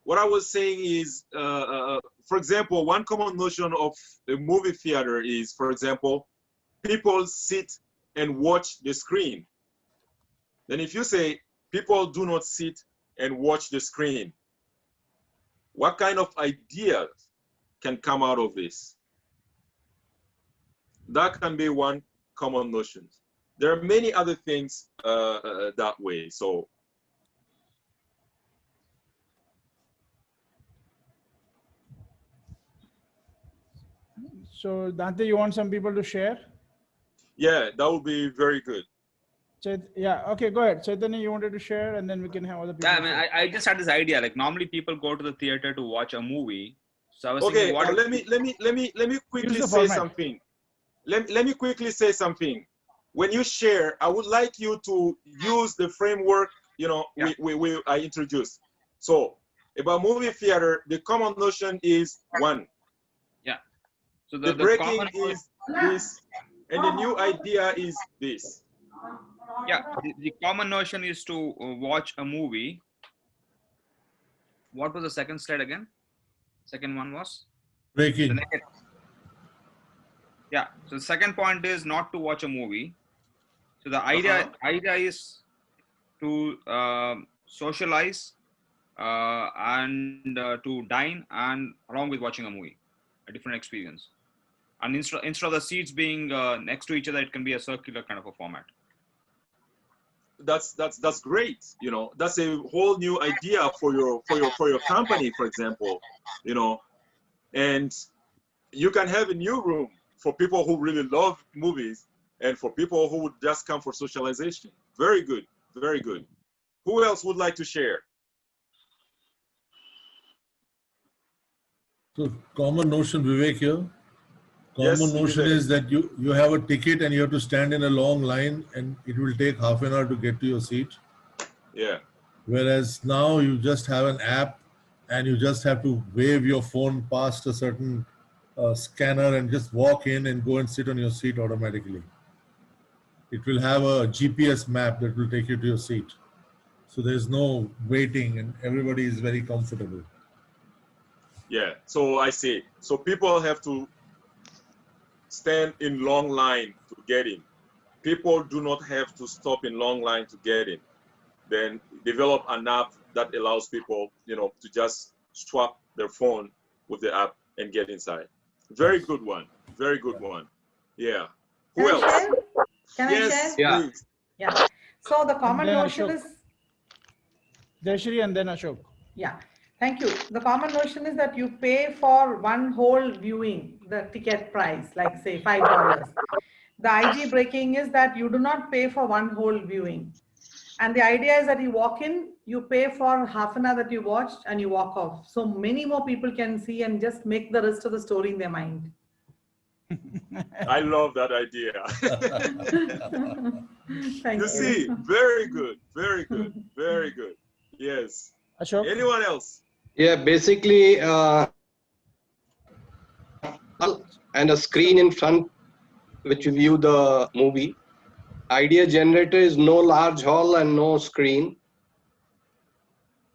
what I was saying is, for example, one common notion of a movie theater is, for example, people sit and watch the screen. Then if you say people do not sit and watch the screen, what kind of ideas can come out of this? That can be one common notion. There are many other things that way. So Dante, you want some people to share? Yeah, that would be very good. Yeah, okay, go ahead. Chaitanya, you wanted to share, and then we can have other people. Yeah, I mean, I just had this idea. Like normally people go to the theater to watch a movie. So I was thinking, what? Let me quickly say something. Let me quickly say something. When you share, I would like you to use the framework, you know, I introduced. So about movie theater, the common notion is one. Yeah. So the breaking is this, and the new idea is this. Yeah, the common notion is to watch a movie. What was the second slide again? Second one was? Breaking. Yeah, so the second point is not to watch a movie. So the idea is to socialize and to dine and along with watching a movie, a different experience. And instead of the seats being next to each other, it can be a circular kind of a format. That's great. You know, that's a whole new idea for your company, for example. You know, and you can have a new room for people who really love movies and for people who would just come for socialization. Very good, very good. Who else would like to share? So common notion, Vivek here. Common notion is that you have a ticket and you have to stand in a long line and it will take half an hour to get to your seat. Yeah. Whereas now you just have an app and you just have to wave your phone past a certain scanner and just walk in and go and sit on your seat automatically. It will have a GPS map that will take you to your seat. So there's no waiting and everybody is very comfortable. Yeah, so I see. So people have to stand in long line to get in. People do not have to stop in long line to get in. Then develop an app that allows people, you know, to just swap their phone with the app and get inside. Very good one. Very good one. Yeah. Who else? Can I share? Yeah. Please. Yeah. So the common notion is Jayashree and then Ashok. Yeah. Thank you. The common notion is that you pay for one whole viewing, the ticket price, like say $5. The IG breaking is that you do not pay for one whole viewing. And the idea is that you walk in, you pay for half an hour that you watched and you walk off. So many more people can see and just make the rest of the story in their mind. I love that idea. Thank you see, very good, very good, very good. Yes. Ashok? Anyone else? Yeah, basically, and a screen in front which you view the movie. Idea generator is no large hall and no screen.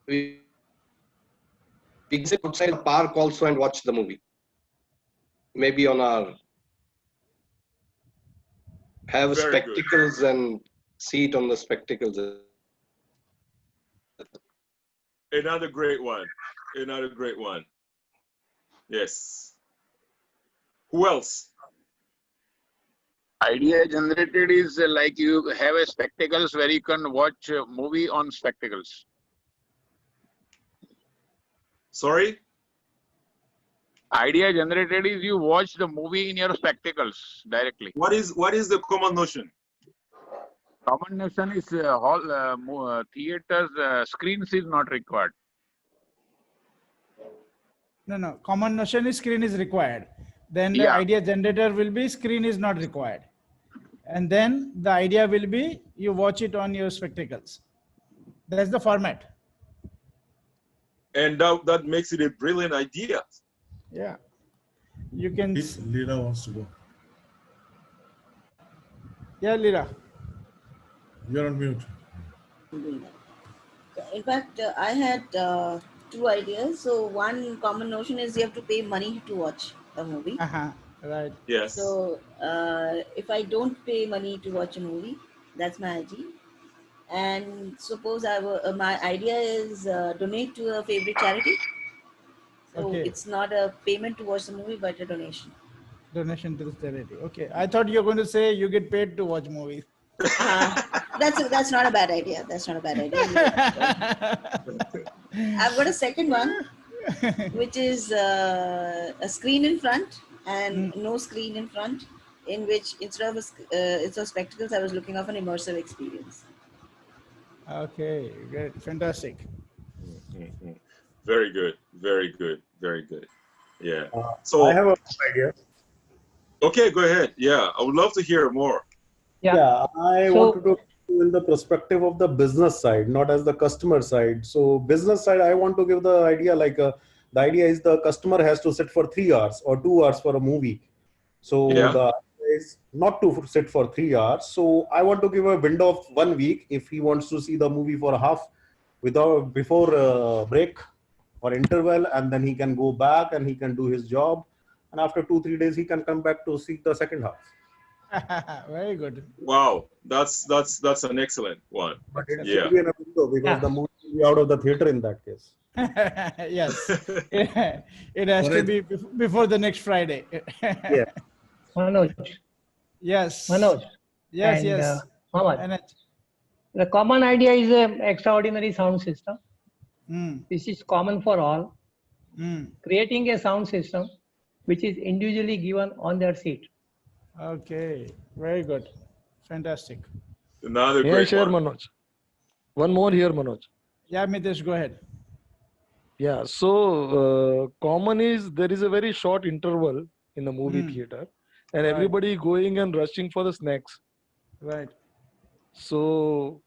We can sit outside the park also and watch the movie. Maybe on our have Very spectacles good. and seat on the spectacles. Another great one. Another great one. Yes. Who else? Idea generated is like you have a spectacles where you can watch a movie on spectacles. Sorry? Idea generated is you watch the movie in your spectacles directly. What is the common notion? Common notion is theaters screens is not required. No. Common notion is screen is required. Then the idea generator will be screen is not required. And then the idea will be you watch it on your spectacles. That's the format. And that makes it a brilliant idea. Yeah. You can. Lira wants to go. Yeah, Lira. You're on mute. In fact, I had two ideas. So one common notion is you have to pay money to watch a movie. Right. Yes. So if I don't pay money to watch a movie, that's my idea. And suppose my idea is donate to a favorite charity. So Okay. it's not a payment to watch the movie, but a donation. Donation to the charity. Okay. I thought you were going to say you get paid to watch movies. That's not a bad idea. That's not a bad idea. I've got a second one, which is a screen in front and no screen in front, in which instead of spectacles, I was looking of an immersive experience. Okay, great, fantastic. Very good, very good, very good. Yeah. I have an idea. Okay, go ahead. Yeah, I would love to hear more. Yeah, I wanted to do in the perspective of the business side, not as the customer side. So business side, I want to give the idea like the idea is the customer has to sit for 3 hours or 2 hours for a movie. So the idea is not to sit for 3 hours. So I want to give a window of 1 week if he wants to see the movie for a half before break or interval, and then he can go back and he can do his job. And after 2-3 days, he can come back to see the second half. Very good. Wow, that's an excellent one. But it should be in a window because the movie will be out of the theater in that case. Yes, it has to be before the next Friday. Yeah. Manoj. Yes. Manoj. Yes, And, yes. Mohammed. The common idea is an extraordinary sound system. This is common for all. Creating a sound system which is individually given on their seat. Okay, very good. Fantastic. Another May I great share, one. Manoj? One more here, Manoj. Yeah, Mitesh, go ahead. Yeah, so common is there is a very short interval in the movie theater and Right. everybody going and rushing for the snacks. Right. So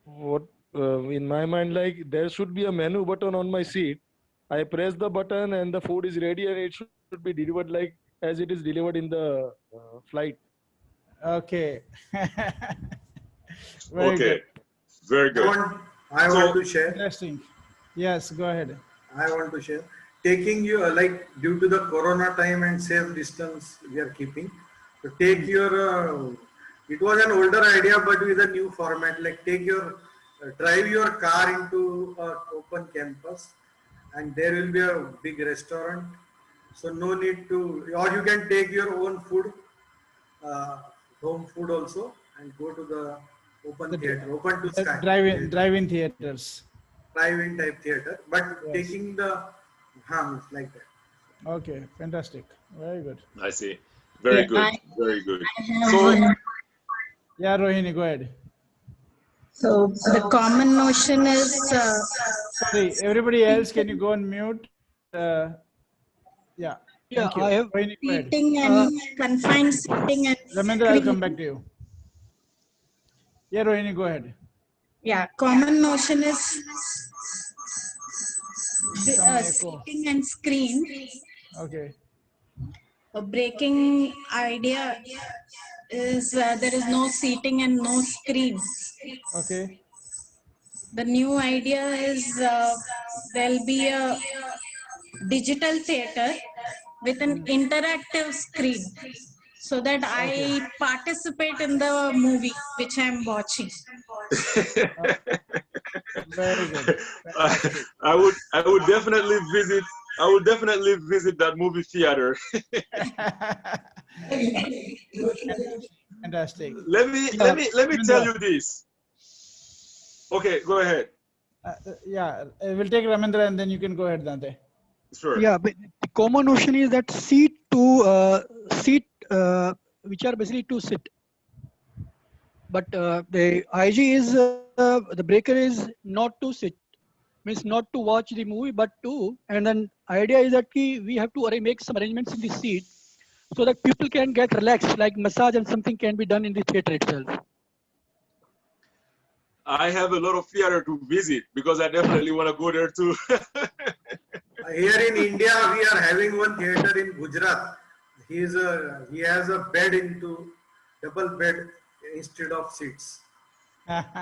what in my mind, like there should be a menu button on my seat. I press the button and the food is ready and it should be delivered like as it is delivered in the flight. Okay. Very good. Very good. I want to share. Interesting. Yes, go ahead. I want to share. Taking you like due to the corona time and safe distance we are keeping. So take your. It was an older idea, but with a new format. Like drive your car into an open campus, and there will be a big restaurant. So no need to, or you can take your own food, home food also, and go to the open theater, open to sky. Drive-in theaters. Drive-in type theater, but taking the like that. Okay, fantastic. Very good. I see. Very good. Very good. Yeah, Rohini, go ahead. So the common notion is. Sorry, everybody else, can you go on mute? Yeah. Yeah, Thank you. I have Rohini, go ahead. Seating and confined seating and. Ramendra, I'll come back to you. Yeah, Rohini, go ahead. Yeah, common notion is seating and screen. Okay. A breaking idea is there is no seating and no screen. Okay. The new idea is there'll be a digital theater with an interactive screen so that I participate in the movie which I'm watching. Very good. I would definitely visit. I would definitely visit that movie theater. Fantastic. Let me tell you this. Okay, go ahead. Yeah, we'll take Ramendra and then you can go ahead, Dante. Sure. Yeah, but the common notion is that seat which are basically to sit. But the IG is the breaker is not to sit, means not to watch the movie, but to. And then idea is that we have to make some arrangements in the seat so that people can get relaxed, like massage and something can be done in the theater itself. I have a lot of theater to visit because I definitely want to go there too. Here in India, we are having one theater in Gujarat. He has a bed into double bed instead of seats. Nice.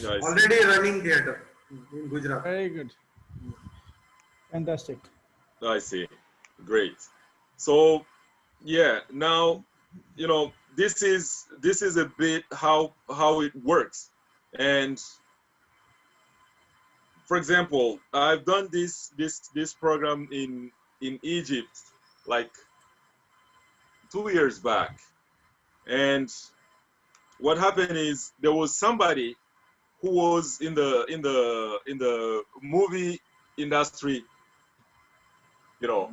Already running theater in Gujarat. Very good. Fantastic. I see. Great. So yeah, now you know this is a bit how it works. And for example, I've done this program in Egypt like 2 years back. And what happened is there was somebody who was in the movie industry, you know.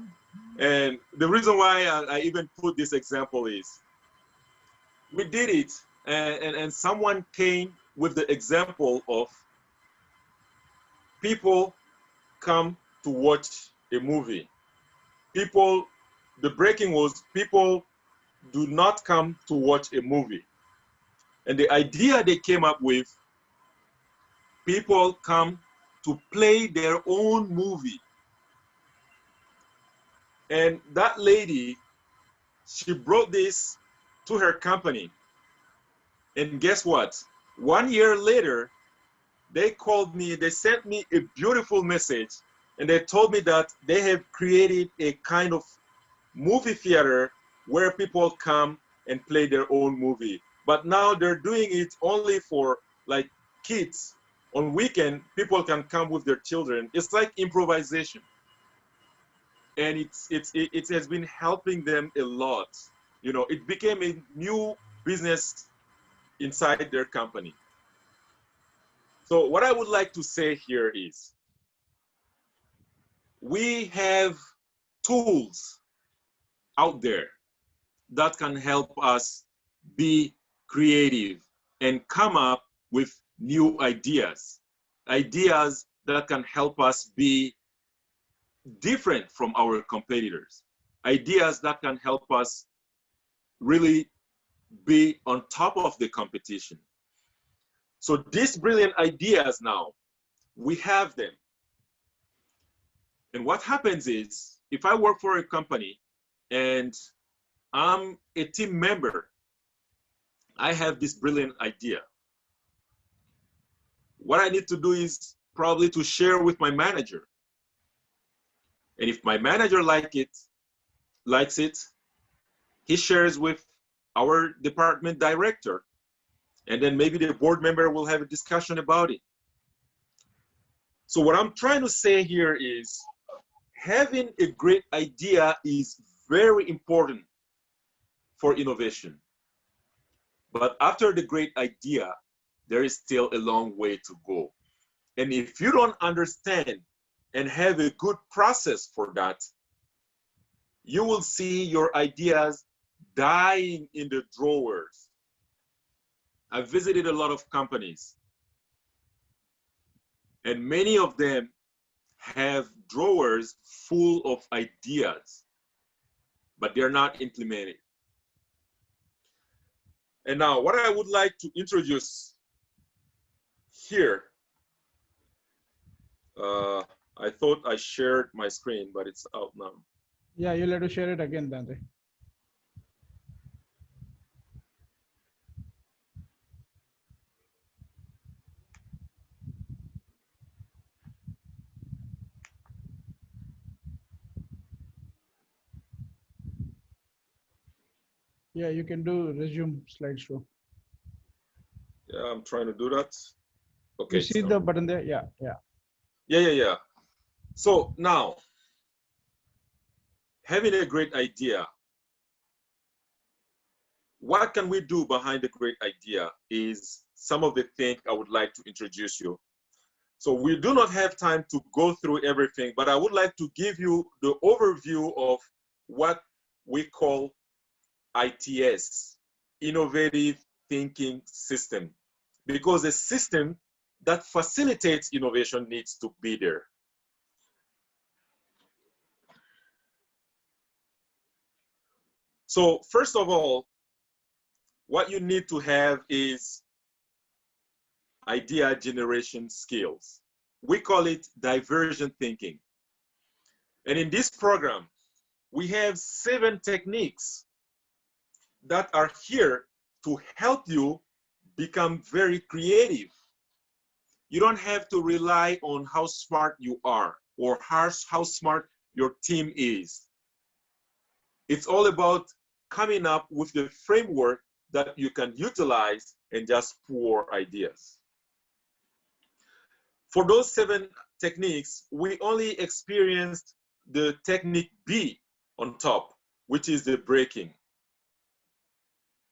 And the reason why I even put this example is we did it, and someone came with the example of people come to watch a movie. People, the breaking was people do not come to watch a movie. And the idea they came up with, people come to play their own movie. And that lady, she brought this to her company. And guess what? 1 year later, they called me, they sent me a beautiful message, and they told me that they have created a kind of movie theater where people come and play their own movie. But now they're doing it only for like kids. On weekend, people can come with their children. It's like improvisation. And it has been helping them a lot. You know, it became a new business inside their company. So what I would like to say here is, we have tools out there that can help us be creative and come up with new ideas that can help us be different from our competitors, ideas that can help us really be on top of the competition. So these brilliant ideas now, we have them. And what happens is, if I work for a company and I'm a team member, I have this brilliant idea. What I need to do is probably to share with my manager. And if my manager likes it, he shares with our department director. And then maybe the board member will have a discussion about it. So what I'm trying to say here is, having a great idea is very important for innovation. But after the great idea, there is still a long way to go. And if you don't understand and have a good process for that, you will see your ideas dying in the drawers. I've visited a lot of companies, and many of them have drawers full of ideas, but they're not implemented. And now what I would like to introduce here, I thought I shared my screen, but it's out now. Yeah, you'll have to share it again, Dante. Yeah, you can do resume slideshow. Yeah, I'm trying to do that. Okay. You see the button there? Yeah. Yeah. So now, having a great idea, what can we do behind the great idea is some of the things I would like to introduce you. So we do not have time to go through everything, but I would like to give you the overview of what we call ITS, Innovative Thinking System, because a system that facilitates innovation needs to be there. So first of all, what you need to have is idea generation skills. We call it divergent thinking. And in this program, we have 7 techniques that are here to help you become very creative. You don't have to rely on how smart you are. or how smart your team is. It's all about coming up with the framework that you can utilize and just pour ideas. For those 7 techniques, we only experienced the technique B on top, which is the breaking.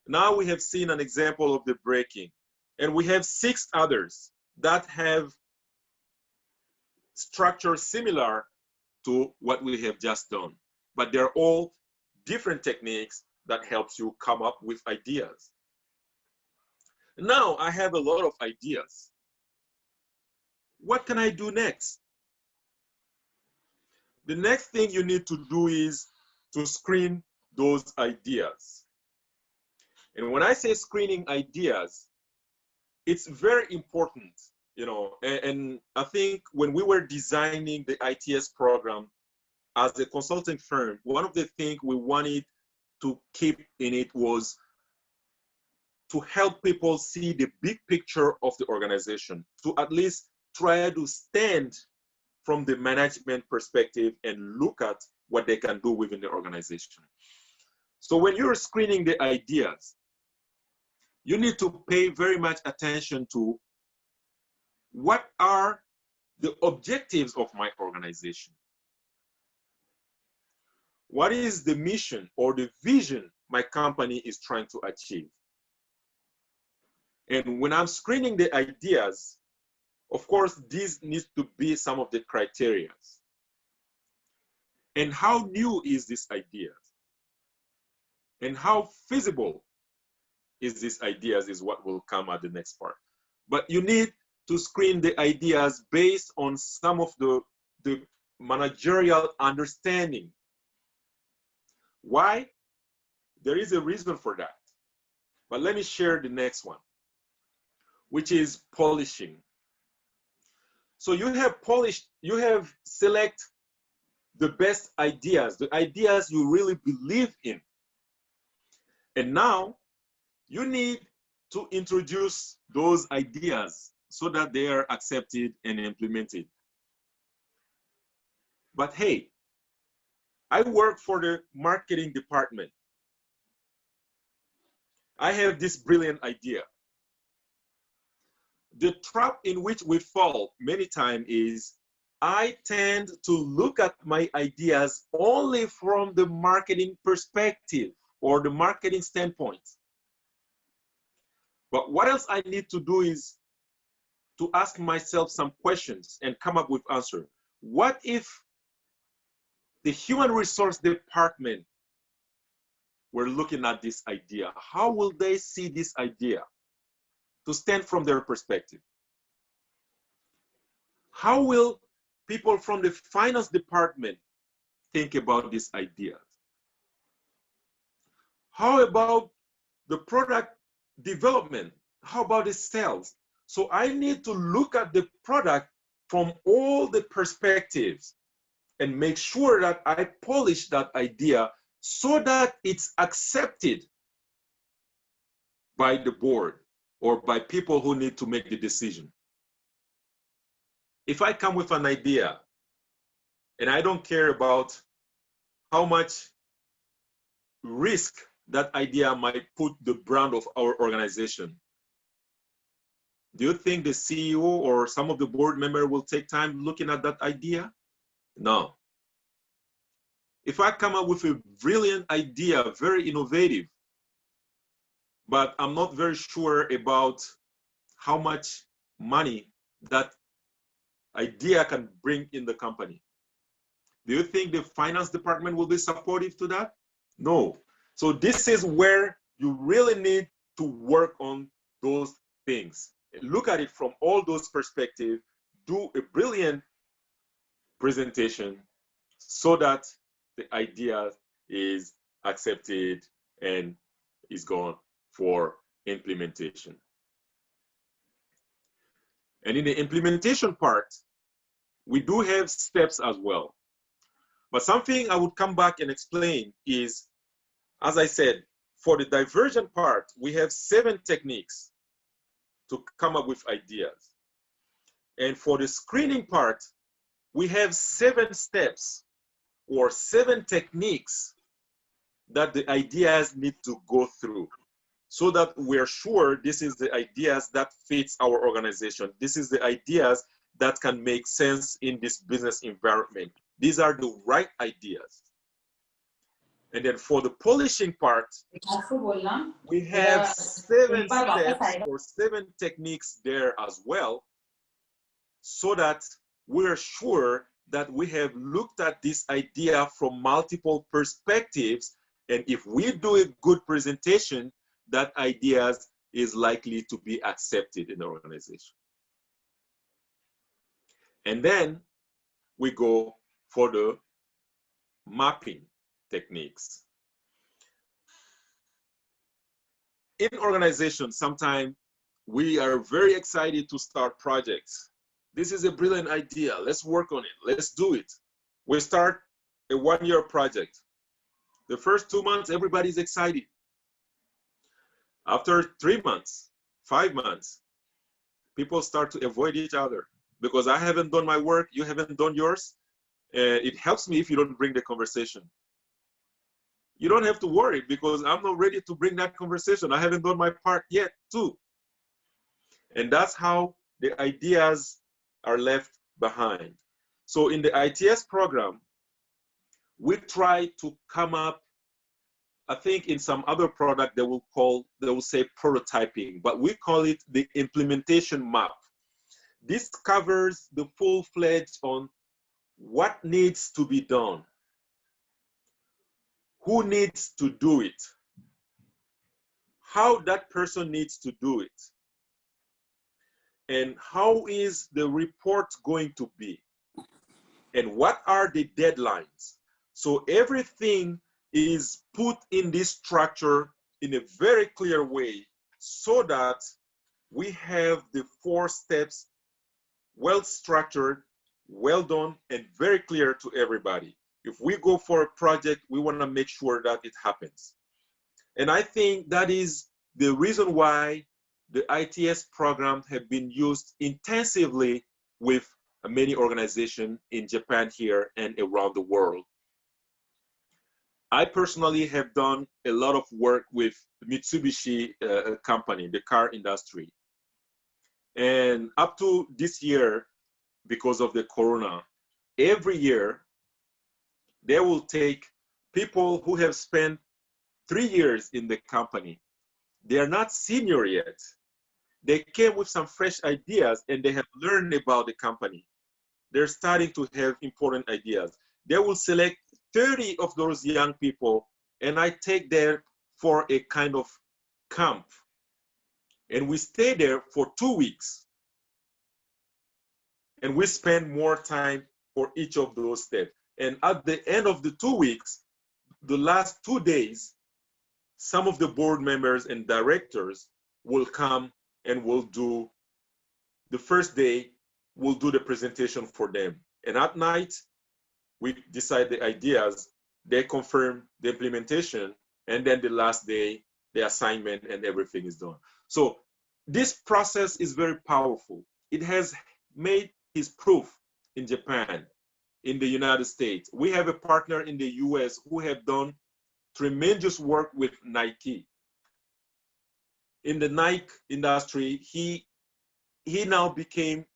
Now we have seen an example of the breaking, and we have 6 others that have structure similar to what we have just done, but they're all different techniques that helps you come up with ideas. Now I have a lot of ideas. What can I do next? The next thing you need to do is to screen those ideas. And when I say screening ideas, it's very important, you know, and I think when we were designing the ITS program as a consulting firm, one of the things we wanted to keep in it was to help people see the big picture of the organization, to at least try to stand from the management perspective and look at what they can do within the organization. So when you're screening the ideas, you need to pay very much attention to what are the objectives of my organization? What is the mission or the vision my company is trying to achieve? And when I'm screening the ideas, of course, these need to be some of the criteria. And how new is this idea? And how feasible is this ideas is what will come at the next part. But you need to screen the ideas based on some of the managerial understanding. Why? There is a reason for that. But let me share the next one, which is polishing. So you have polished, you have select the best ideas, the ideas you really believe in. And now you need to introduce those ideas so that they are accepted and implemented. But hey, I work for the marketing department. I have this brilliant idea. The trap in which we fall many times is I tend to look at my ideas only from the marketing perspective or the marketing standpoint. But what else I need to do is to ask myself some questions and come up with answers. What if the human resource department were looking at this idea? How will they see this idea to stand from their perspective? How will people from the finance department think about this idea? How about the product development? How about the sales? So I need to look at the product from all the perspectives and make sure that I polish that idea so that it's accepted by the board or by people who need to make the decision. If I come with an idea and I don't care about how much risk that idea might put the brand of our organization, do you think the CEO or some of the board members will take time looking at that idea? No. If I come up with a brilliant idea, very innovative, but I'm not very sure about how much money that idea can bring in the company, do you think the finance department will be supportive to that? No. So this is where you really need to work on those things. Look at it from all those perspectives, do a brilliant presentation so that the idea is accepted and is gone for implementation. And in the implementation part, we do have steps as well. But something I would come back and explain is, as I said, for the diversion part, we have 7 techniques to come up with ideas. And for the screening part, we have 7 steps or 7 techniques that the ideas need to go through, so that we're sure this is the ideas that fits our organization. This is the ideas that can make sense in this business environment. These are the right ideas. And then for the polishing part, we have 7 steps or 7 techniques there as well, so that we're sure that we have looked at this idea from multiple perspectives. And if we do a good presentation, that idea is likely to be accepted in the organization. And then we go for the mapping techniques. In organizations, sometimes we are very excited to start projects. This is a brilliant idea. Let's work on it. Let's do it. We start a 1-year project. The first 2 months, everybody's excited. After 3 months, 5 months, people start to avoid each other because I haven't done my work, you haven't done yours. It helps me if you don't bring the conversation. You don't have to worry because I'm not ready to bring that conversation. I haven't done my part yet too. And that's how the ideas are left behind. So in the ITS program, we try to come up, I think in some other product they will say prototyping, but we call it the implementation map. This covers the full-fledged on what needs to be done, who needs to do it, how that person needs to do it, and how is the report going to be, and what are the deadlines. So everything is put in this structure in a very clear way so that we have the 4 steps well structured, well done, and very clear to everybody. If we go for a project, we want to make sure that it happens. And I think that is the reason why the ITS programs have been used intensively with many organizations in Japan here and around the world. I personally have done a lot of work with Mitsubishi company, the car industry. And up to this year, because of the corona, every year they will take people who have spent 3 years in the company. They are not senior yet. They came with some fresh ideas and they have learned about the company. They're starting to have important ideas. They will select 30 of those young people and I take them for a kind of camp. And we stay there for 2 weeks. And we spend more time for each of those steps. And at the end of the 2 weeks, the last 2 days, some of the board members and directors will come and will do, the first day, we'll do the presentation for them. And at night, we decide the ideas, they confirm the implementation, and then the last day, the assignment and everything is done. So this process is very powerful. It has made its proof in Japan, in the United States. We have a partner in the US who have done tremendous work with Nike. In the Nike industry, he now became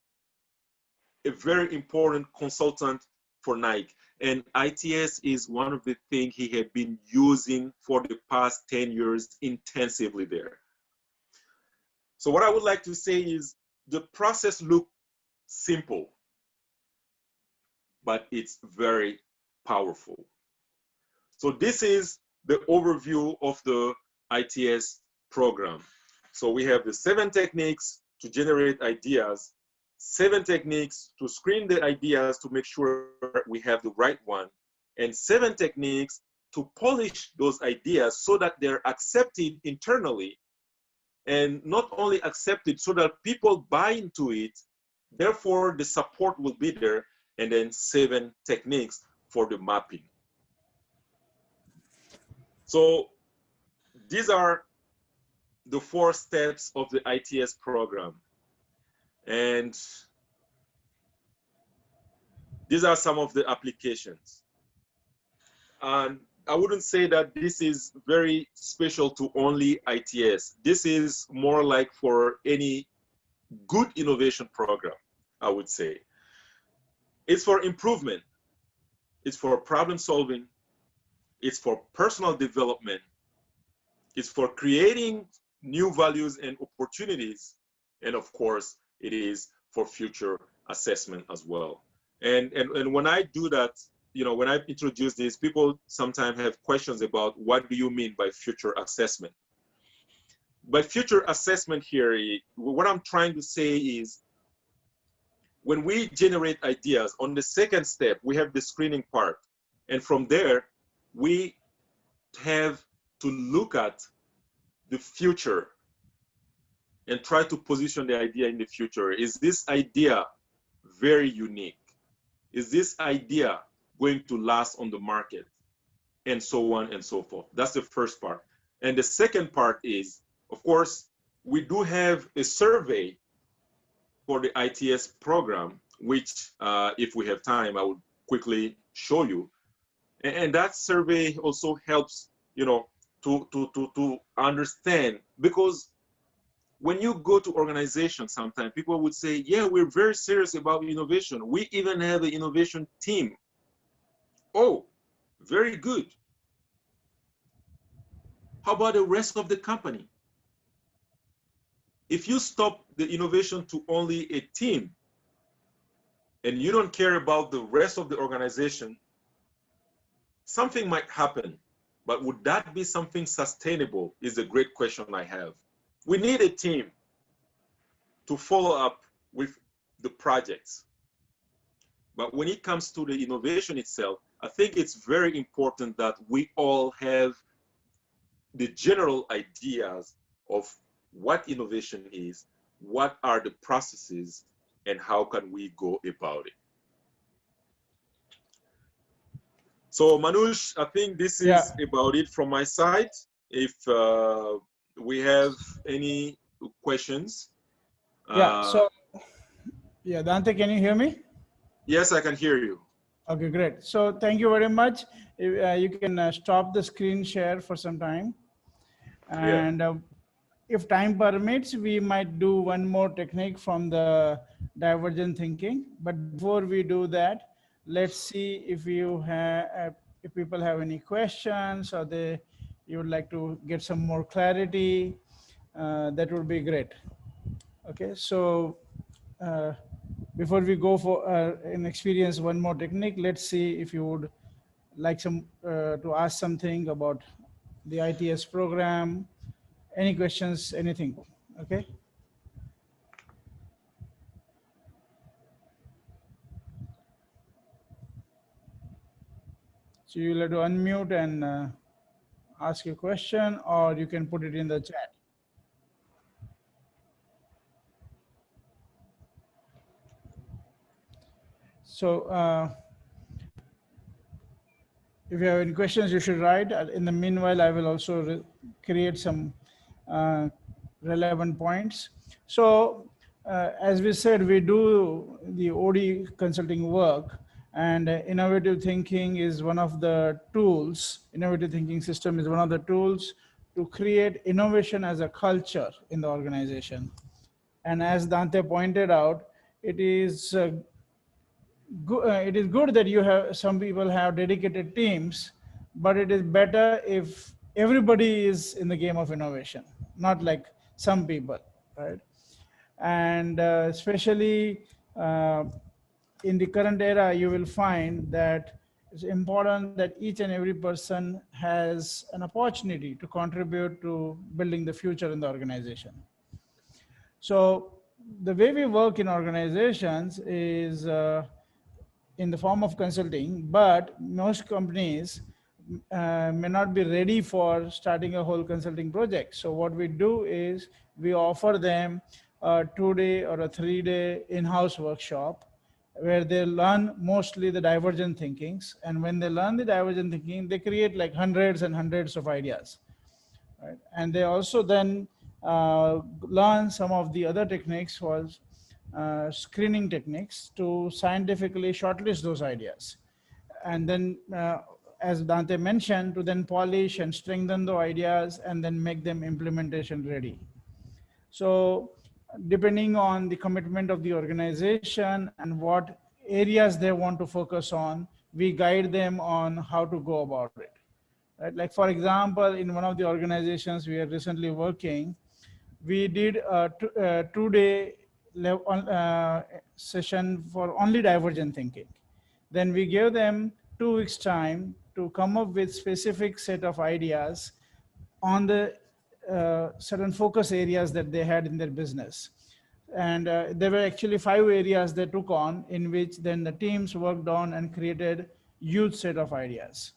a very important consultant for Nike. And ITS is one of the things he had been using for the past 10 years intensively there. So what I would like to say is the process looks simple, but it's very powerful. So this is the overview of the ITS program. So we have the 7 techniques to generate ideas, 7 techniques to screen the ideas to make sure we have the right one, and 7 techniques to polish those ideas so that they're accepted internally, and not only accepted so that people buy into it, therefore the support will be there, and then 7 techniques for the mapping. So these are the 4 steps of the ITS program. And These are some of the applications. And I wouldn't say that this is very special to only ITS. This is more like for any good innovation program, I would say. It's for improvement. It's for problem solving. It's for personal development. It's for creating new values and opportunities. And of course, it is for future assessment as well. And when I do that, you know, when I introduce this, people sometimes have questions about what do you mean by future assessment? By future assessment here, what I'm trying to say is when we generate ideas, on the second step, we have the screening part. And from there, we have to look at the future and try to position the idea in the future. Is this idea very unique? Is this idea going to last on the market? And so on and so forth. That's the first part. And the second part is, of course, we do have a survey for the ITS program, which if we have time, I will quickly show you. And that survey also helps, you know, to understand, because when you go to organizations, sometimes people would say, yeah, we're very serious about innovation. We even have an innovation team. Oh, very good. How about the rest of the company? If you stop the innovation to only a team and you don't care about the rest of the organization, something might happen. But would that be something sustainable is a great question I have. We need a team to follow up with the projects. But when it comes to the innovation itself, I think it's very important that we all have the general ideas of what innovation is, what are the processes, and how can we go about it. So Manoj, I think this is about it from my side. If we have any questions. Dante, can you hear me? Yes, I can hear you. Okay, great. So thank you very much. You can stop the screen share for some time. And if time permits, we might do one more technique from the divergent thinking. But before we do that, let's see if you have, if people have any questions or you would like to get some more clarity. That would be great. Okay, so before we go for an experience one more technique, let's see if you would like to ask something about the ITS program. Any questions, anything, okay? So you'll have to unmute and ask your question, or you can put it in the chat. So if you have any questions, you should write. In the meanwhile, I will also create some relevant points. So as we said, we do the OD consulting work, and innovative thinking is one of the tools. Innovative thinking system is one of the tools to create innovation as a culture in the organization. And as Dante pointed out, it is good that you have some people have dedicated teams, but it is better if everybody is in the game of innovation, not like some people, right? And especially in the current era, you will find that it's important that each and every person has an opportunity to contribute to building the future in the organization. So the way we work in organizations is in the form of consulting, but most companies may not be ready for starting a whole consulting project. So what we do is we offer them a 2-day or a 3-day in-house workshop where they learn mostly the divergent thinkings. And when they learn the divergent thinking, they create like hundreds and hundreds of ideas, right? And they also then learn some of the other techniques was screening techniques to scientifically shortlist those ideas. And then, as Dante mentioned, to then polish and strengthen the ideas and then make them implementation ready. So depending on the commitment of the organization and what areas they want to focus on, we guide them on how to go about it. Right? Like for example, in one of the organizations we are recently working, we did a two-day session for only divergent thinking. Then we gave them 2 weeks time to come up with specific set of ideas on the certain focus areas that they had in their business. And there were actually 5 areas they took on, in which then the teams worked on and created huge set of ideas,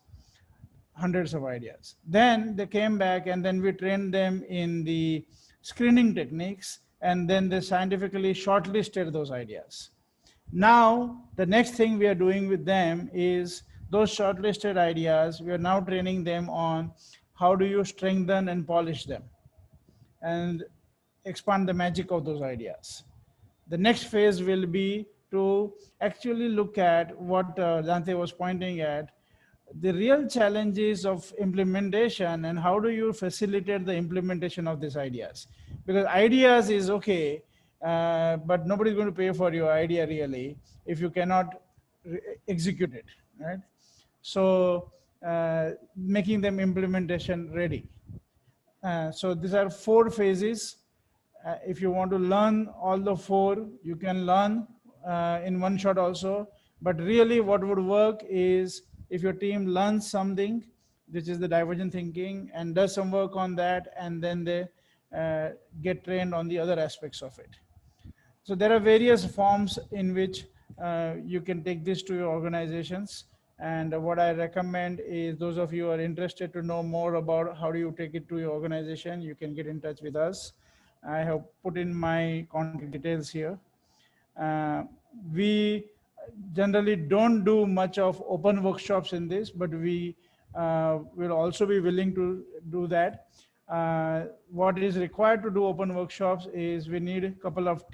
hundreds of ideas. Then they came back and then we trained them in the screening techniques, and then they scientifically shortlisted those ideas. Now, the next thing we are doing with them is those shortlisted ideas, we are now training them on how do you strengthen and polish them and expand the magic of those ideas. The next phase will be to actually look at what Dante was pointing at, the real challenges of implementation and how do you facilitate the implementation of these ideas. Because ideas is okay, but nobody's going to pay for your idea really if you cannot execute it, right? So making them implementation ready. So these are 4 phases. If you want to learn all the 4, you can learn in one shot also. But really what would work is if your team learns something, which is the divergent thinking, and does some work on that, and then they get trained on the other aspects of it. So there are various forms in which you can take this to your organizations. And what I recommend is those of you who are interested to know more about how do you take it to your organization, you can get in touch with us. I have put in my contact details here. We generally don't do much of open workshops in this, but we will also be willing to do that. What is required to do open workshops is we need a couple of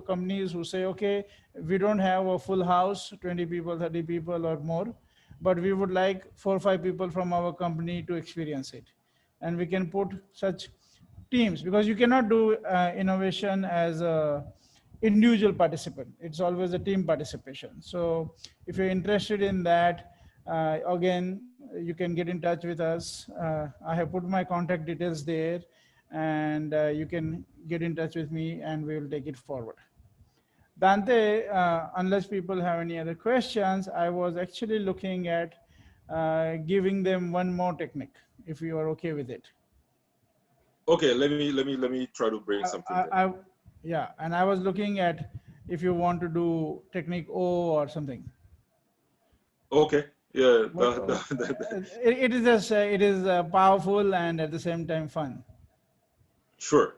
companies who say, okay, we don't have a full house, 20 people, 30 people or more, but we would like 4 or 5 people from our company to experience it. And we can put such teams, because you cannot do innovation as a individual participant. It's always a team participation. So if you're interested in that, again, you can get in touch with us. I have put my contact details there, and you can get in touch with me and we will take it forward. Dante, unless people have any other questions, I was actually looking at giving them one more technique, if you are okay with it. Okay, let me try to bring something. Yeah, and I was looking at if you want to do technique O or something. Okay, yeah. It is just it is powerful and at the same time fun. Sure.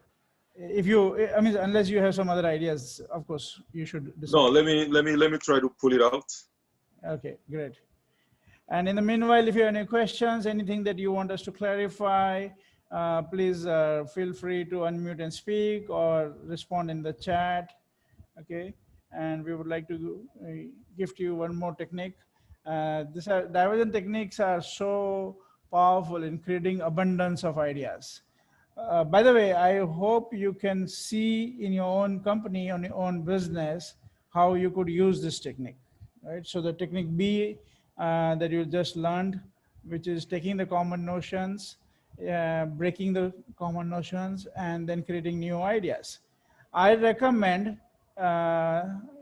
If you, I mean, unless you have some other ideas, of course you should decide. No, let me try to pull it out. Okay, great. And in the meanwhile, if you have any questions, anything that you want us to clarify, please feel free to unmute and speak or respond in the chat. Okay, and we would like to gift you one more technique. These divergent techniques are so powerful in creating abundance of ideas. By the way, I hope you can see in your own company, on your own business, how you could use this technique, right? So the technique B that you just learned, which is taking the common notions, breaking the common notions, and then creating new ideas. I recommend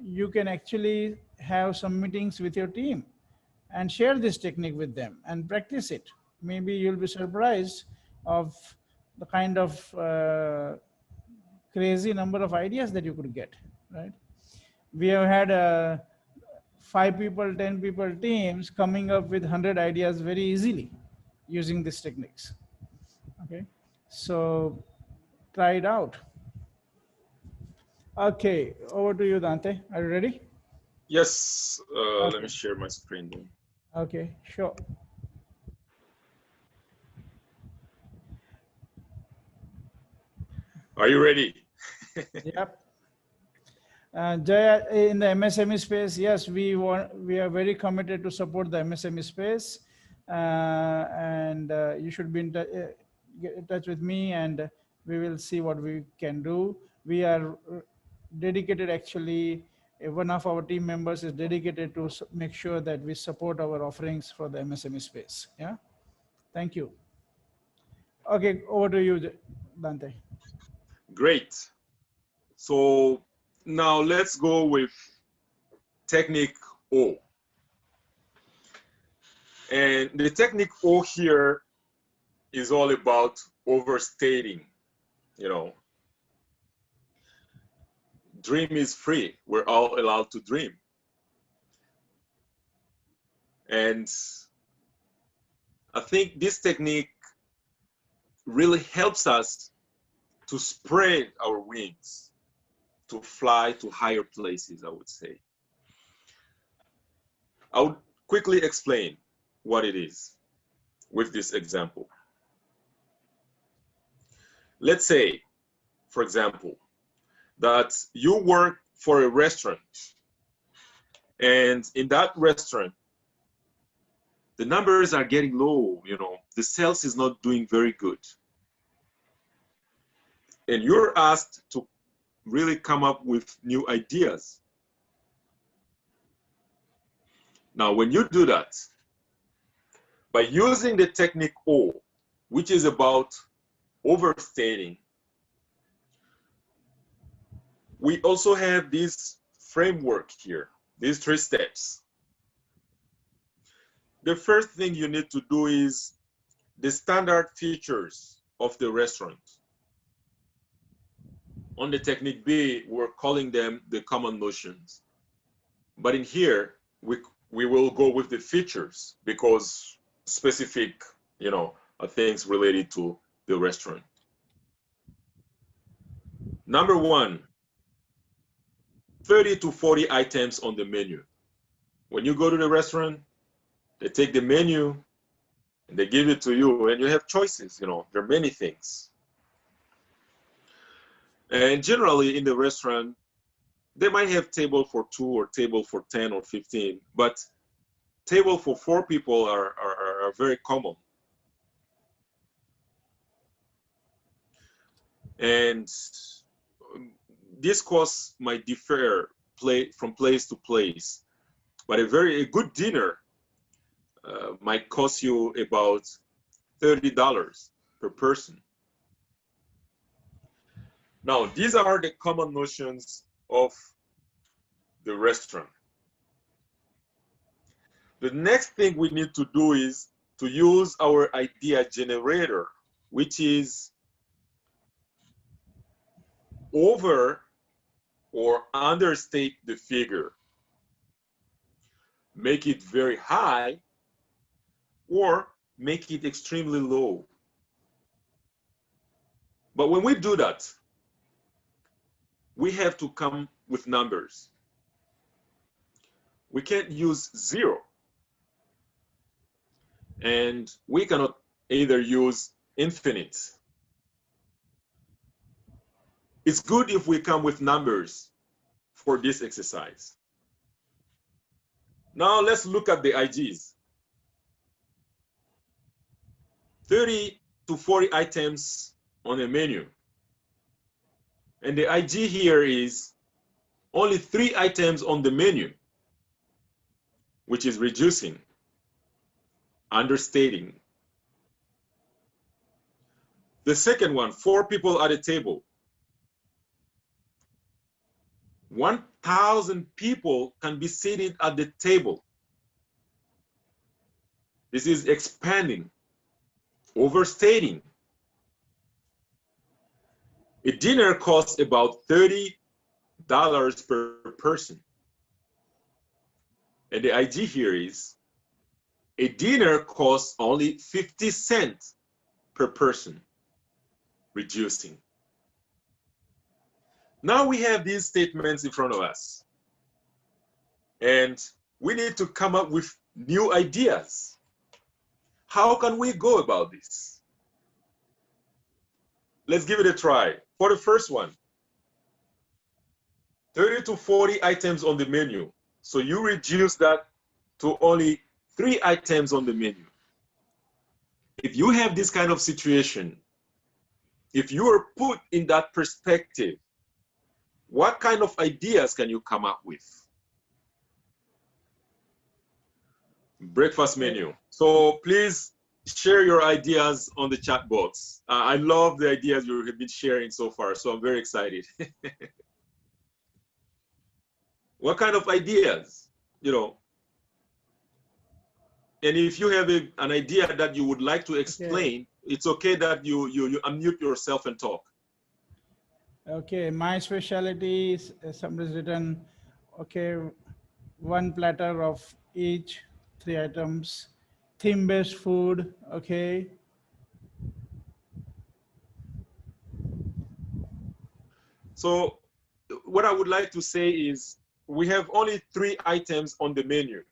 you can actually have some meetings with your team and share this technique with them and practice it. Maybe you'll be surprised of the kind of crazy number of ideas that you could get, right? We have had 5 people, 10 people teams coming up with 100 ideas very easily using these techniques. Okay, so try it out. Okay, over to you, Dante. Are you ready? Yes, Okay. Let me share my screen then. Okay, sure. Are you ready? Yep. Jaya, in the MSME space, yes, we are very committed to support the MSME space, and you should be get in touch with me, and we will see what we can do. We are dedicated, actually. One of our team members is dedicated to make sure that we support our offerings for the MSME space. Yeah, thank you. Okay, over to you, Dante. Great. So now let's go with technique O. And the technique O here is all about overstating, you know. Dream is free. We're all allowed to dream. And I think this technique really helps us to spread our wings, to fly to higher places, I would say. I would quickly explain what it is with this example. Let's say, for example, that you work for a restaurant, and in that restaurant, the numbers are getting low, you know, the sales is not doing very good. And you're asked to really come up with new ideas. Now, when you do that, by using the technique O, which is about overstating, we also have this framework here, these 3 steps. The first thing you need to do is the standard features of the restaurant. On the technique B, we're calling them the common notions. But in here, we will go with the features because specific, you know, things related to the restaurant. Number 1, 30 to 40 items on the menu. When you go to the restaurant, they take the menu and they give it to you, and you have choices, you know, there are many things. And generally in the restaurant, they might have table for 2 or table for 10 or 15, but table for 4 people are very common. And this cost might differ from place to place, but a good dinner might cost you about $30 per person. Now, these are the common notions of the restaurant. The next thing we need to do is to use our idea generator, which is over or understate the figure. Make it very high or make it extremely low. But when we do that, we have to come with numbers. We can't use 0. And we cannot either use infinite. It's good if we come with numbers for this exercise. Now let's look at the IGs. 30 to 40 items on a menu. And the IG here is only 3 items on the menu, which is reducing, understating. The second one, 4 people at a table. 1,000 people can be seated at the table. This is expanding, overstating. A dinner costs about $30 per person. And the idea here is a dinner costs only 50 cents per person, reducing. Now we have these statements in front of us, and we need to come up with new ideas. How can we go about this? Let's give it a try. For the first one, 30 to 40 items on the menu. So you reduce that to only 3 items on the menu. If you have this kind of situation, if you are put in that perspective, what kind of ideas can you come up with? Breakfast menu. So please share your ideas on the chat box. I love the ideas you have been sharing so far, so I'm very excited. What kind of ideas, you know? And if you have an idea that you would like to explain, it's okay that you unmute yourself and talk. Okay, my specialty is somebody's written, okay, 1 platter of each, 3 items, theme-based food, okay. So what I would like to say is we have only 3 items on the menu.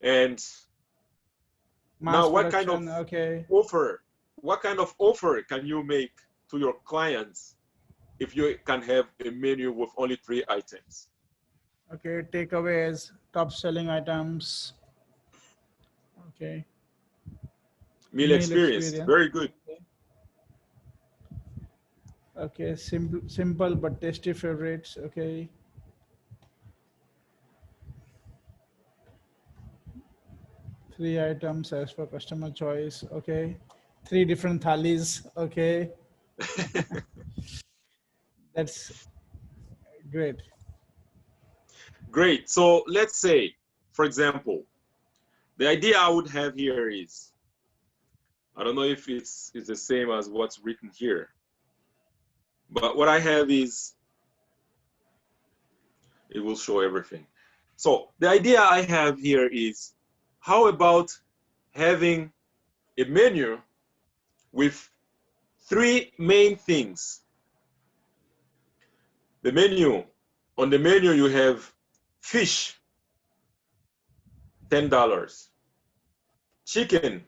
And now what kind of offer, what kind of offer can you make to your clients if you can have a menu with only 3 items? Okay, takeaways, top selling items. Okay. Meal experience, very good. Okay, simple but tasty favorites, okay. Three items as per customer choice, okay. 3 different thalis, okay. That's great. Great. So let's say, for example, the idea I would have here is, I don't know if it's the same as what's written here, but what I have is, it will show everything. So the idea I have here is, how about having a menu with 3 main things? The menu, on the menu you have fish, $10, chicken,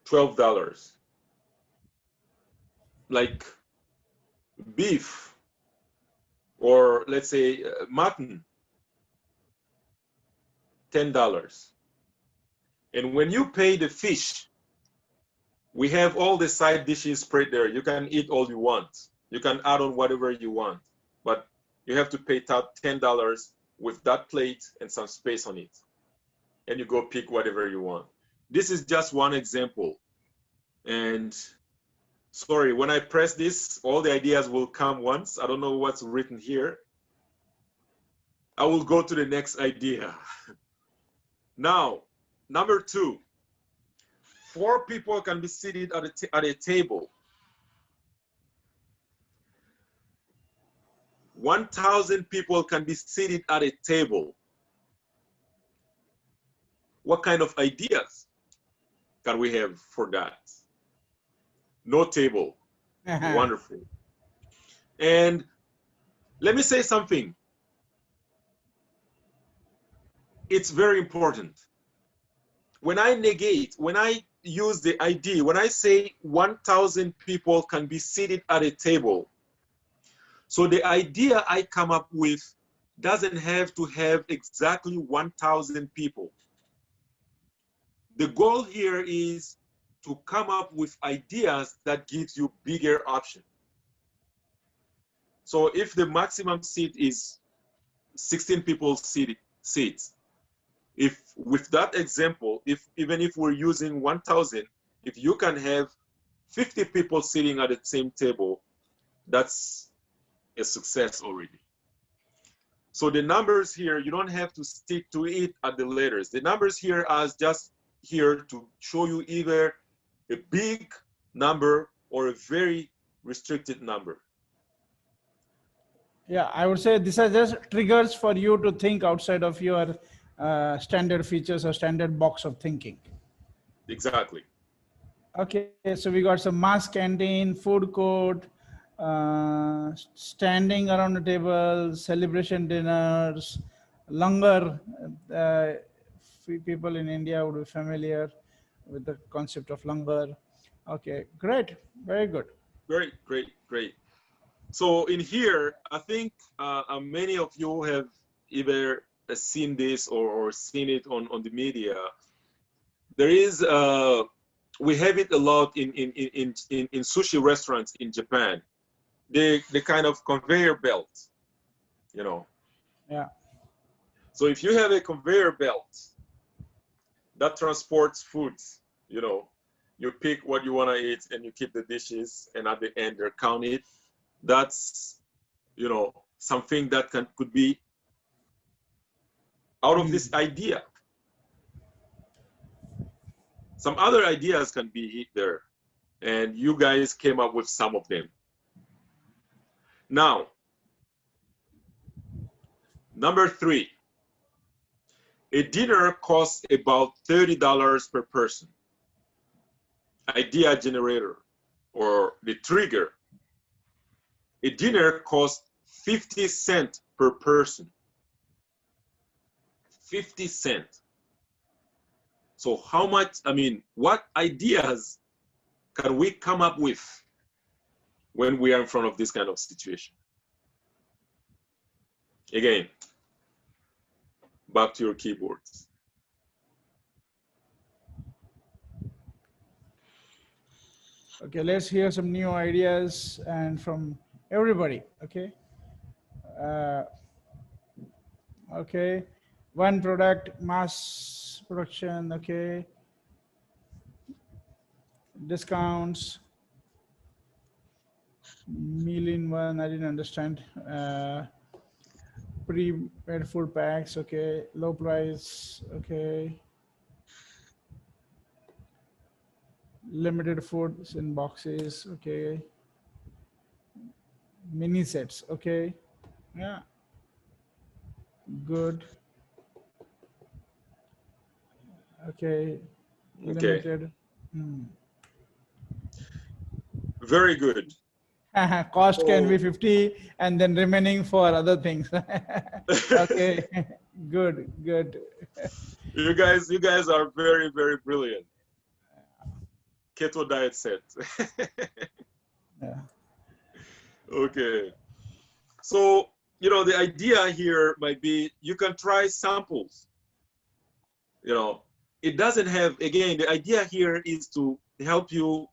$12, like beef, or let's say mutton, $10. And when you pay the fish, we have all the side dishes spread there. You can eat all you want. You can add on whatever you want, but you have to pay $10 with that plate and some space on it. And you go pick whatever you want. This is just one example. And sorry, when I press this, all the ideas will come once. I don't know what's written here. I will go to the next idea. Now, number 2, 4 people can be seated at a table. 1,000 people can be seated at a table. What kind of ideas can we have for that? No table. Wonderful. And let me say something. It's very important. When I use the ID, when I say 1,000 people can be seated at a table, so the idea I come up with doesn't have to have exactly 1,000 people. The goal here is to come up with ideas that gives you bigger options. So if the maximum seat is 16 people seats, if with that example, even if we're using 1,000, if you can have 50 people sitting at the same table, that's a success already. So the numbers here, you don't have to stick to it at the letters. The numbers here are just here to show you either a big number or a very restricted number. Yeah, I would say these are just triggers for you to think outside of your standard features or standard box of thinking. Exactly. Okay, so we got some mass canteen, food court, standing around the table, celebration dinners, langar. People in India would be familiar with the concept of langar. Okay, great, very good. Great, great, great. So in here, I think many of you have either seen this or seen it on the media. There is we have it a lot in sushi restaurants in Japan. The kind of conveyor belt, you know. Yeah. So if you have a conveyor belt that transports foods, you know, you pick what you want to eat and you keep the dishes, and at the end they're counted. That's, you know, something that could be out of this idea. Some other ideas can be hit there, and you guys came up with some of them. Now, number 3, a dinner costs about $30 per person. Idea generator or the trigger. A dinner costs 50 cents per person. 50 cents. So how much, I mean, what ideas can we come up with when we are in front of this kind of situation? Again, back to your keyboards. Okay, let's hear some new ideas and from everybody. Okay. Okay. One product, mass production. Okay. Discounts. Meal in one. I didn't understand. Pre-made food packs. Okay. Low price. Okay. Limited foods in boxes. Okay. Mini sets. Okay. Yeah. Good. Okay. Limited. Very good. Cost can be 50 and then remaining for other things. Okay. Good. You guys are very, very brilliant. Keto diet set. Yeah. Okay. So, you know, the idea here might be you can try samples. You know, it doesn't have, again, the idea here is to help you,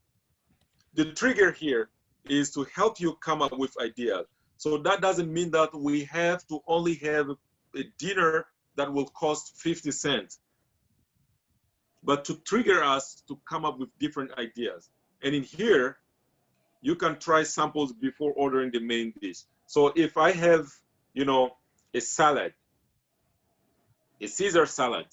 the trigger here is to help you come up with ideas. So that doesn't mean that we have to only have a dinner that will cost 50 cents, but to trigger us to come up with different ideas. And in here, you can try samples before ordering the main dish. So if I have, you know, a salad, a Caesar salad,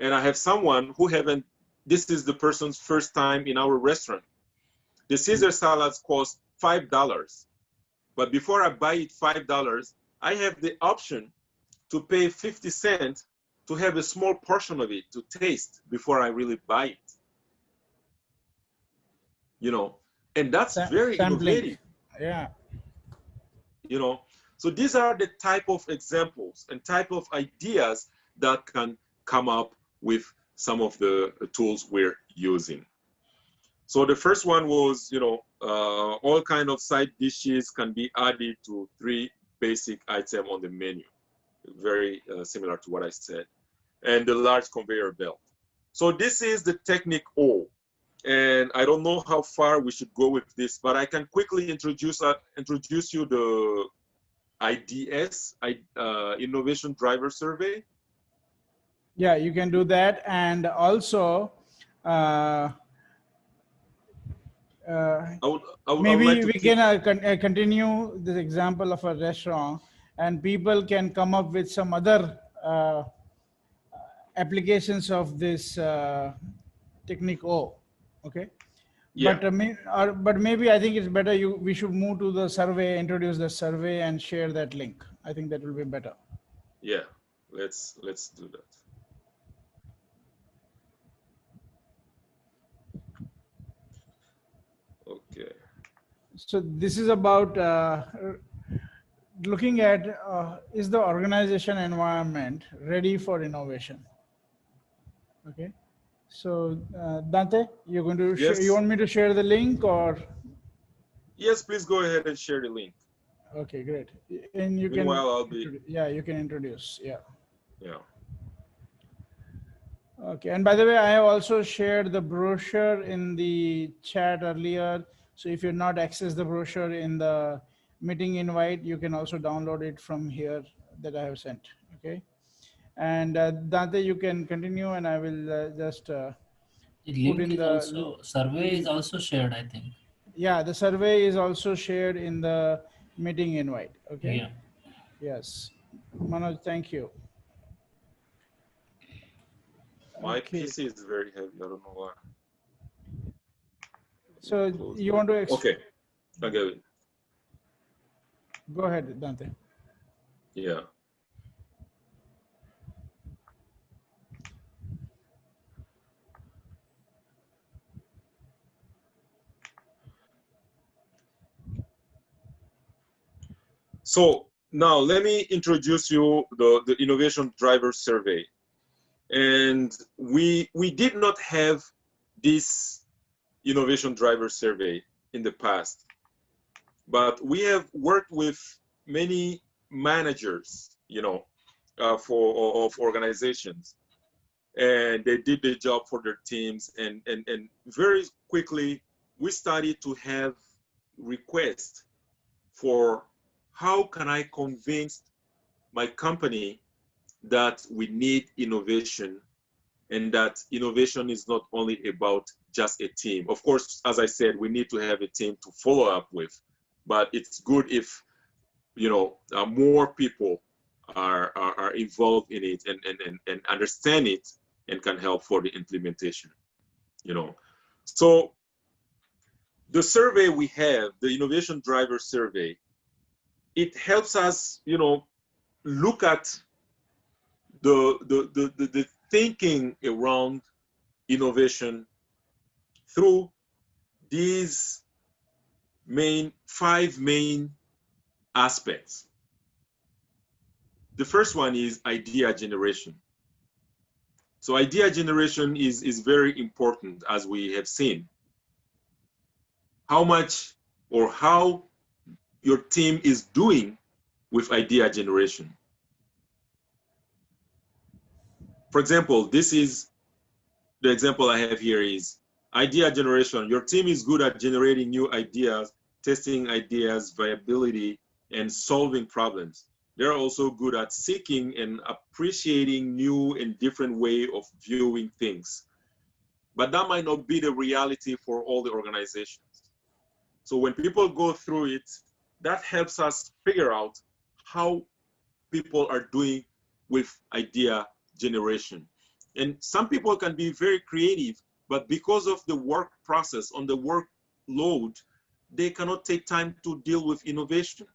and I have someone who haven't, this is the person's first time in our restaurant. The Caesar salads cost $5. But before I buy it $5, I have the option to pay 50 cents to have a small portion of it to taste before I really buy it. You know, and that's very innovative. Yeah. You know, so these are the type of examples and type of ideas that can come up with some of the tools we're using. So the first one was, you know, all kind of side dishes can be added to 3 basic items on the menu. Very similar to what I said. And the large conveyor belt. So this is the technique O. And I don't know how far we should go with this, but I can quickly introduce you the IDS, Innovation Driver Survey. Yeah, you can do that. And also, maybe we can continue this example of a restaurant, and people can come up with some other applications of this technique O. Okay. Yeah. But maybe I think it's better we should move to the survey, introduce the survey, and share that link. I think that will be better. Yeah, let's do that. Okay. So this is about looking at is the organization environment ready for innovation? Okay. So Dante, you're going to yes. You want me to share the link or? Yes, please go ahead and share the link. Okay, great. And you can, Meanwhile, I'll be, yeah, you can introduce, yeah. yeah. Okay, and by the way, I have also shared the brochure in the chat earlier. So if you're not accessed the brochure in the meeting invite, you can also download it from here that I have sent, okay? And Dante, you can continue and I will just The put link in is the also, survey is link. also shared, I think. Yeah, the survey is also shared in the meeting invite, okay? Yeah. Yes. Manoj, thank you. My Okay. PC is very heavy. I don't know why. So you want to okay, okay. Go ahead, Dante. Yeah. So now let me introduce you the Innovation Driver Survey. And we did not have this Innovation Driver Survey in the past, but we have worked with many managers, you know, of organizations, and they did the job for their teams, and very quickly we started to have requests for how can I convince my company that we need innovation, and that innovation is not only about just a team. Of course, as I said, we need to have a team to follow up with, but it's good if, you know, more people are involved in it and understand it and can help for the implementation, you know. So the survey we have, the Innovation Driver Survey, it helps us, you know, look at the thinking around innovation through these five main aspects. The first one is idea generation. So idea generation is very important, as we have seen. How much or how your team is doing with idea generation. For example, this is the example I have here is idea generation. Your team is good at generating new ideas, testing ideas, viability, and solving problems. They're also good at seeking and appreciating new and different way of viewing things. But that might not be the reality for all the organizations. So when people go through it, that helps us figure out how people are doing with idea generation. And some people can be very creative, but because of the work process, on the workload, they cannot take time to deal with innovation.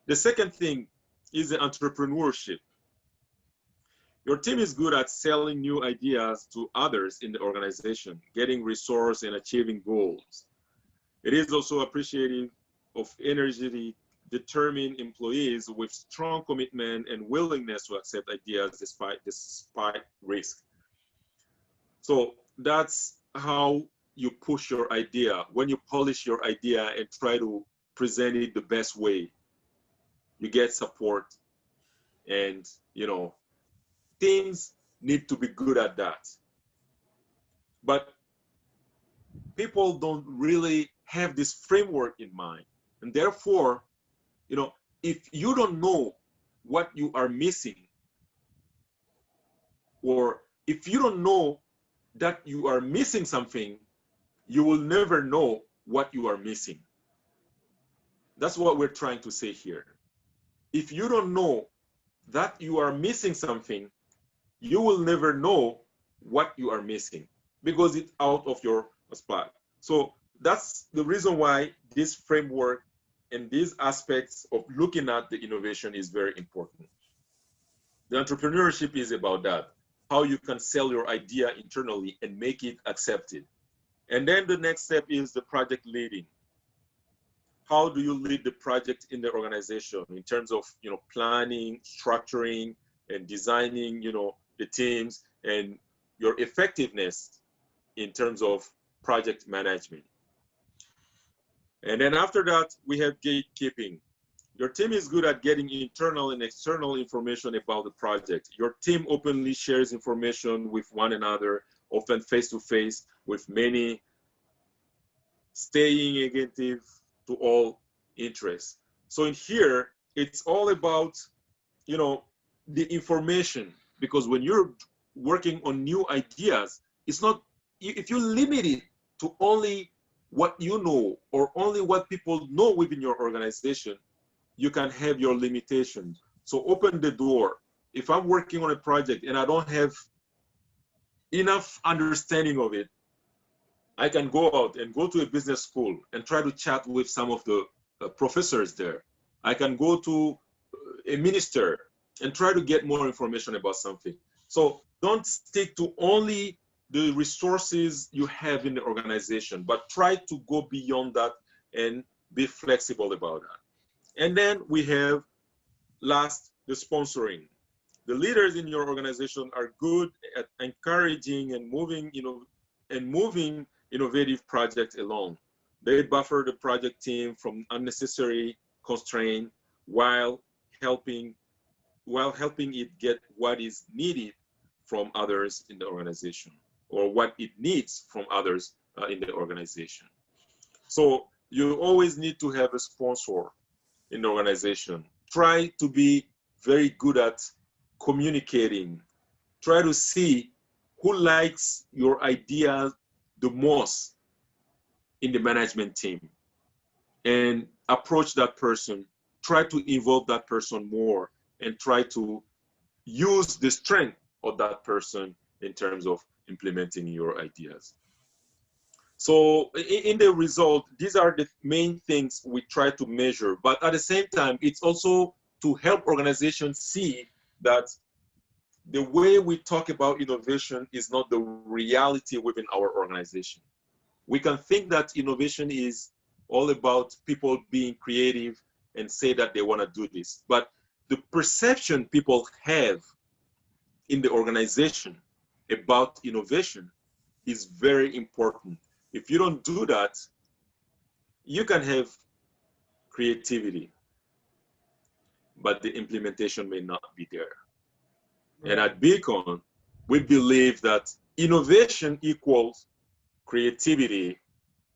The second thing is the entrepreneurship. Your team is good at selling new ideas to others in the organization, getting resources and achieving goals. It is also appreciative of energetic, determined employees with strong commitment and willingness to accept ideas despite risk. So that's how you push your idea. When you polish your idea and try to present it the best way, you get support. And, you know, teams need to be good at that. But people don't really have this framework in mind. And therefore, you know, if you don't know what you are missing, or if you don't know that you are missing something, you will never know what you are missing. That's what we're trying to say here. If you don't know that you are missing something, you will never know what you are missing because it's out of your spot. So that's the reason why this framework and these aspects of looking at the innovation is very important. The entrepreneurship is about that, how you can sell your idea internally and make it accepted. And then the next step is the project leading. How do you lead the project in the organization in terms of, you know, planning, structuring, and designing, you know, the teams, and your effectiveness in terms of project management. And then after that, we have gatekeeping. Your team is good at getting internal and external information about the project. Your team openly shares information with one another, often face-to-face, with many, staying attentive to all interests. So in here, it's all about, you know, the information, because when you're working on new ideas, it's not, if you limit it to only what you know or only what people know within your organization, you can have your limitations. So open the door. If I'm working on a project and I don't have enough understanding of it, I can go out and go to a business school and try to chat with some of the professors there. I can go to a minister and try to get more information about something. So don't stick to only the resources you have in the organization, but try to go beyond that and be flexible about that. And then we have last, the sponsoring. The leaders in your organization are good at encouraging and moving, moving innovative projects along. They buffer the project team from unnecessary constraint while helping it get what is needed from others in the organization, or what it needs from others in the organization. So you always need to have a sponsor in the organization. Try to be very good at communicating. Try to see who likes your idea the most in the management team and approach that person. Try to involve that person more and try to use the strength of that person in terms of implementing your ideas. So in the result, these are the main things we try to measure, but at the same time, it's also to help organizations see that the way we talk about innovation is not the reality within our organization. We can think that innovation is all about people being creative and say that they want to do this, but the perception people have in the organization about innovation is very important. If you don't do that, you can have creativity, but the implementation may not be there. And at BCon, we believe that innovation equals creativity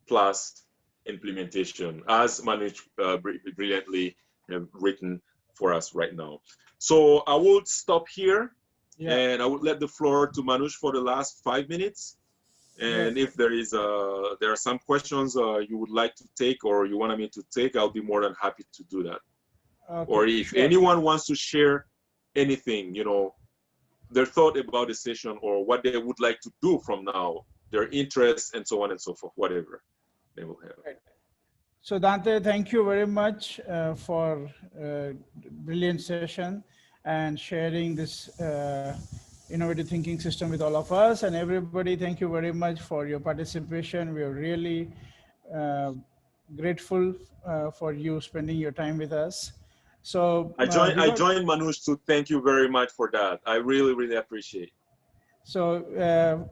plus implementation, as Manoj brilliantly have written for us right now. So I will stop here, and I would let the floor to Manoj for the last 5 minutes. And if there are some questions you would like to take or you want me to take, I'll be more than happy to do that. Okay, or if anyone wants to share anything, their thought about the session or what they would like to do from now, their interests and so on and so forth, whatever they will have. Right. So Dante, thank you very much for brilliant session and sharing this innovative thinking system with all of us. And everybody, thank you very much for your participation. We are really grateful for you spending your time with us. So I joined Manoj to thank you very much for that. I really, really appreciate it. So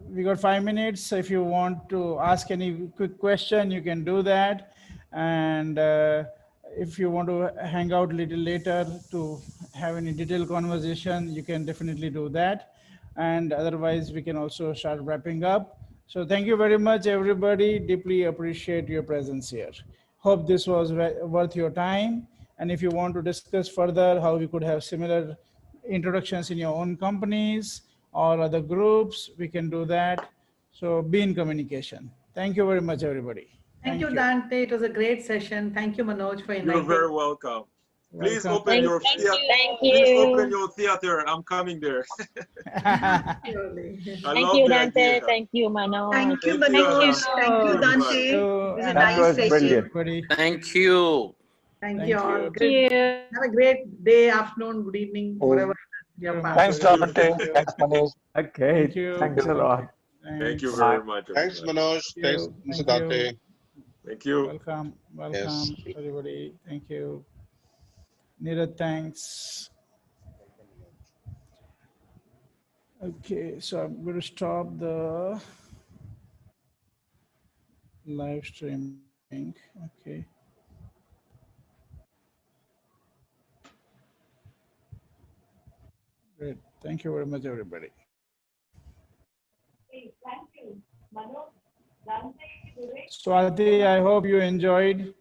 we got 5 minutes. If you want to ask any quick question, you can do that. And if you want to hang out a little later to have any detailed conversation, you can definitely do that. And otherwise, we can also start wrapping up. So thank you very much, everybody. Deeply appreciate your presence here. Hope this was worth your time. And if you want to discuss further how we could have similar introductions in your own companies or other groups, we can do that. So be in communication. Thank you very much, everybody. Thank you, Dante. It was a great session. Thank you, Manoj, for inviting. You're very welcome. Please open your theater. Thank Please you. open your theater. I'm coming there. Thank you, Dante. Thank you, Manoj. Thank you, Manoj. Thank you, Dante. It was a nice session. Thank you. Thank you all. Thank Great. you. Have a great day, afternoon, good evening, whatever your path. Thanks, Dante. Thanks, Manoj. Okay, Thank you. Thanks a lot. Thank you very much. Thanks, everybody. Manoj. Thanks, Mr. Dante. Thank you. Welcome, Yes. everybody. Thank you. Neeraj, thanks. Okay, so I'm going to stop the live stream. Okay. Great. Thank you very much, everybody. Thank you. Manoj, Dante, Vivek. Swati, I hope you enjoyed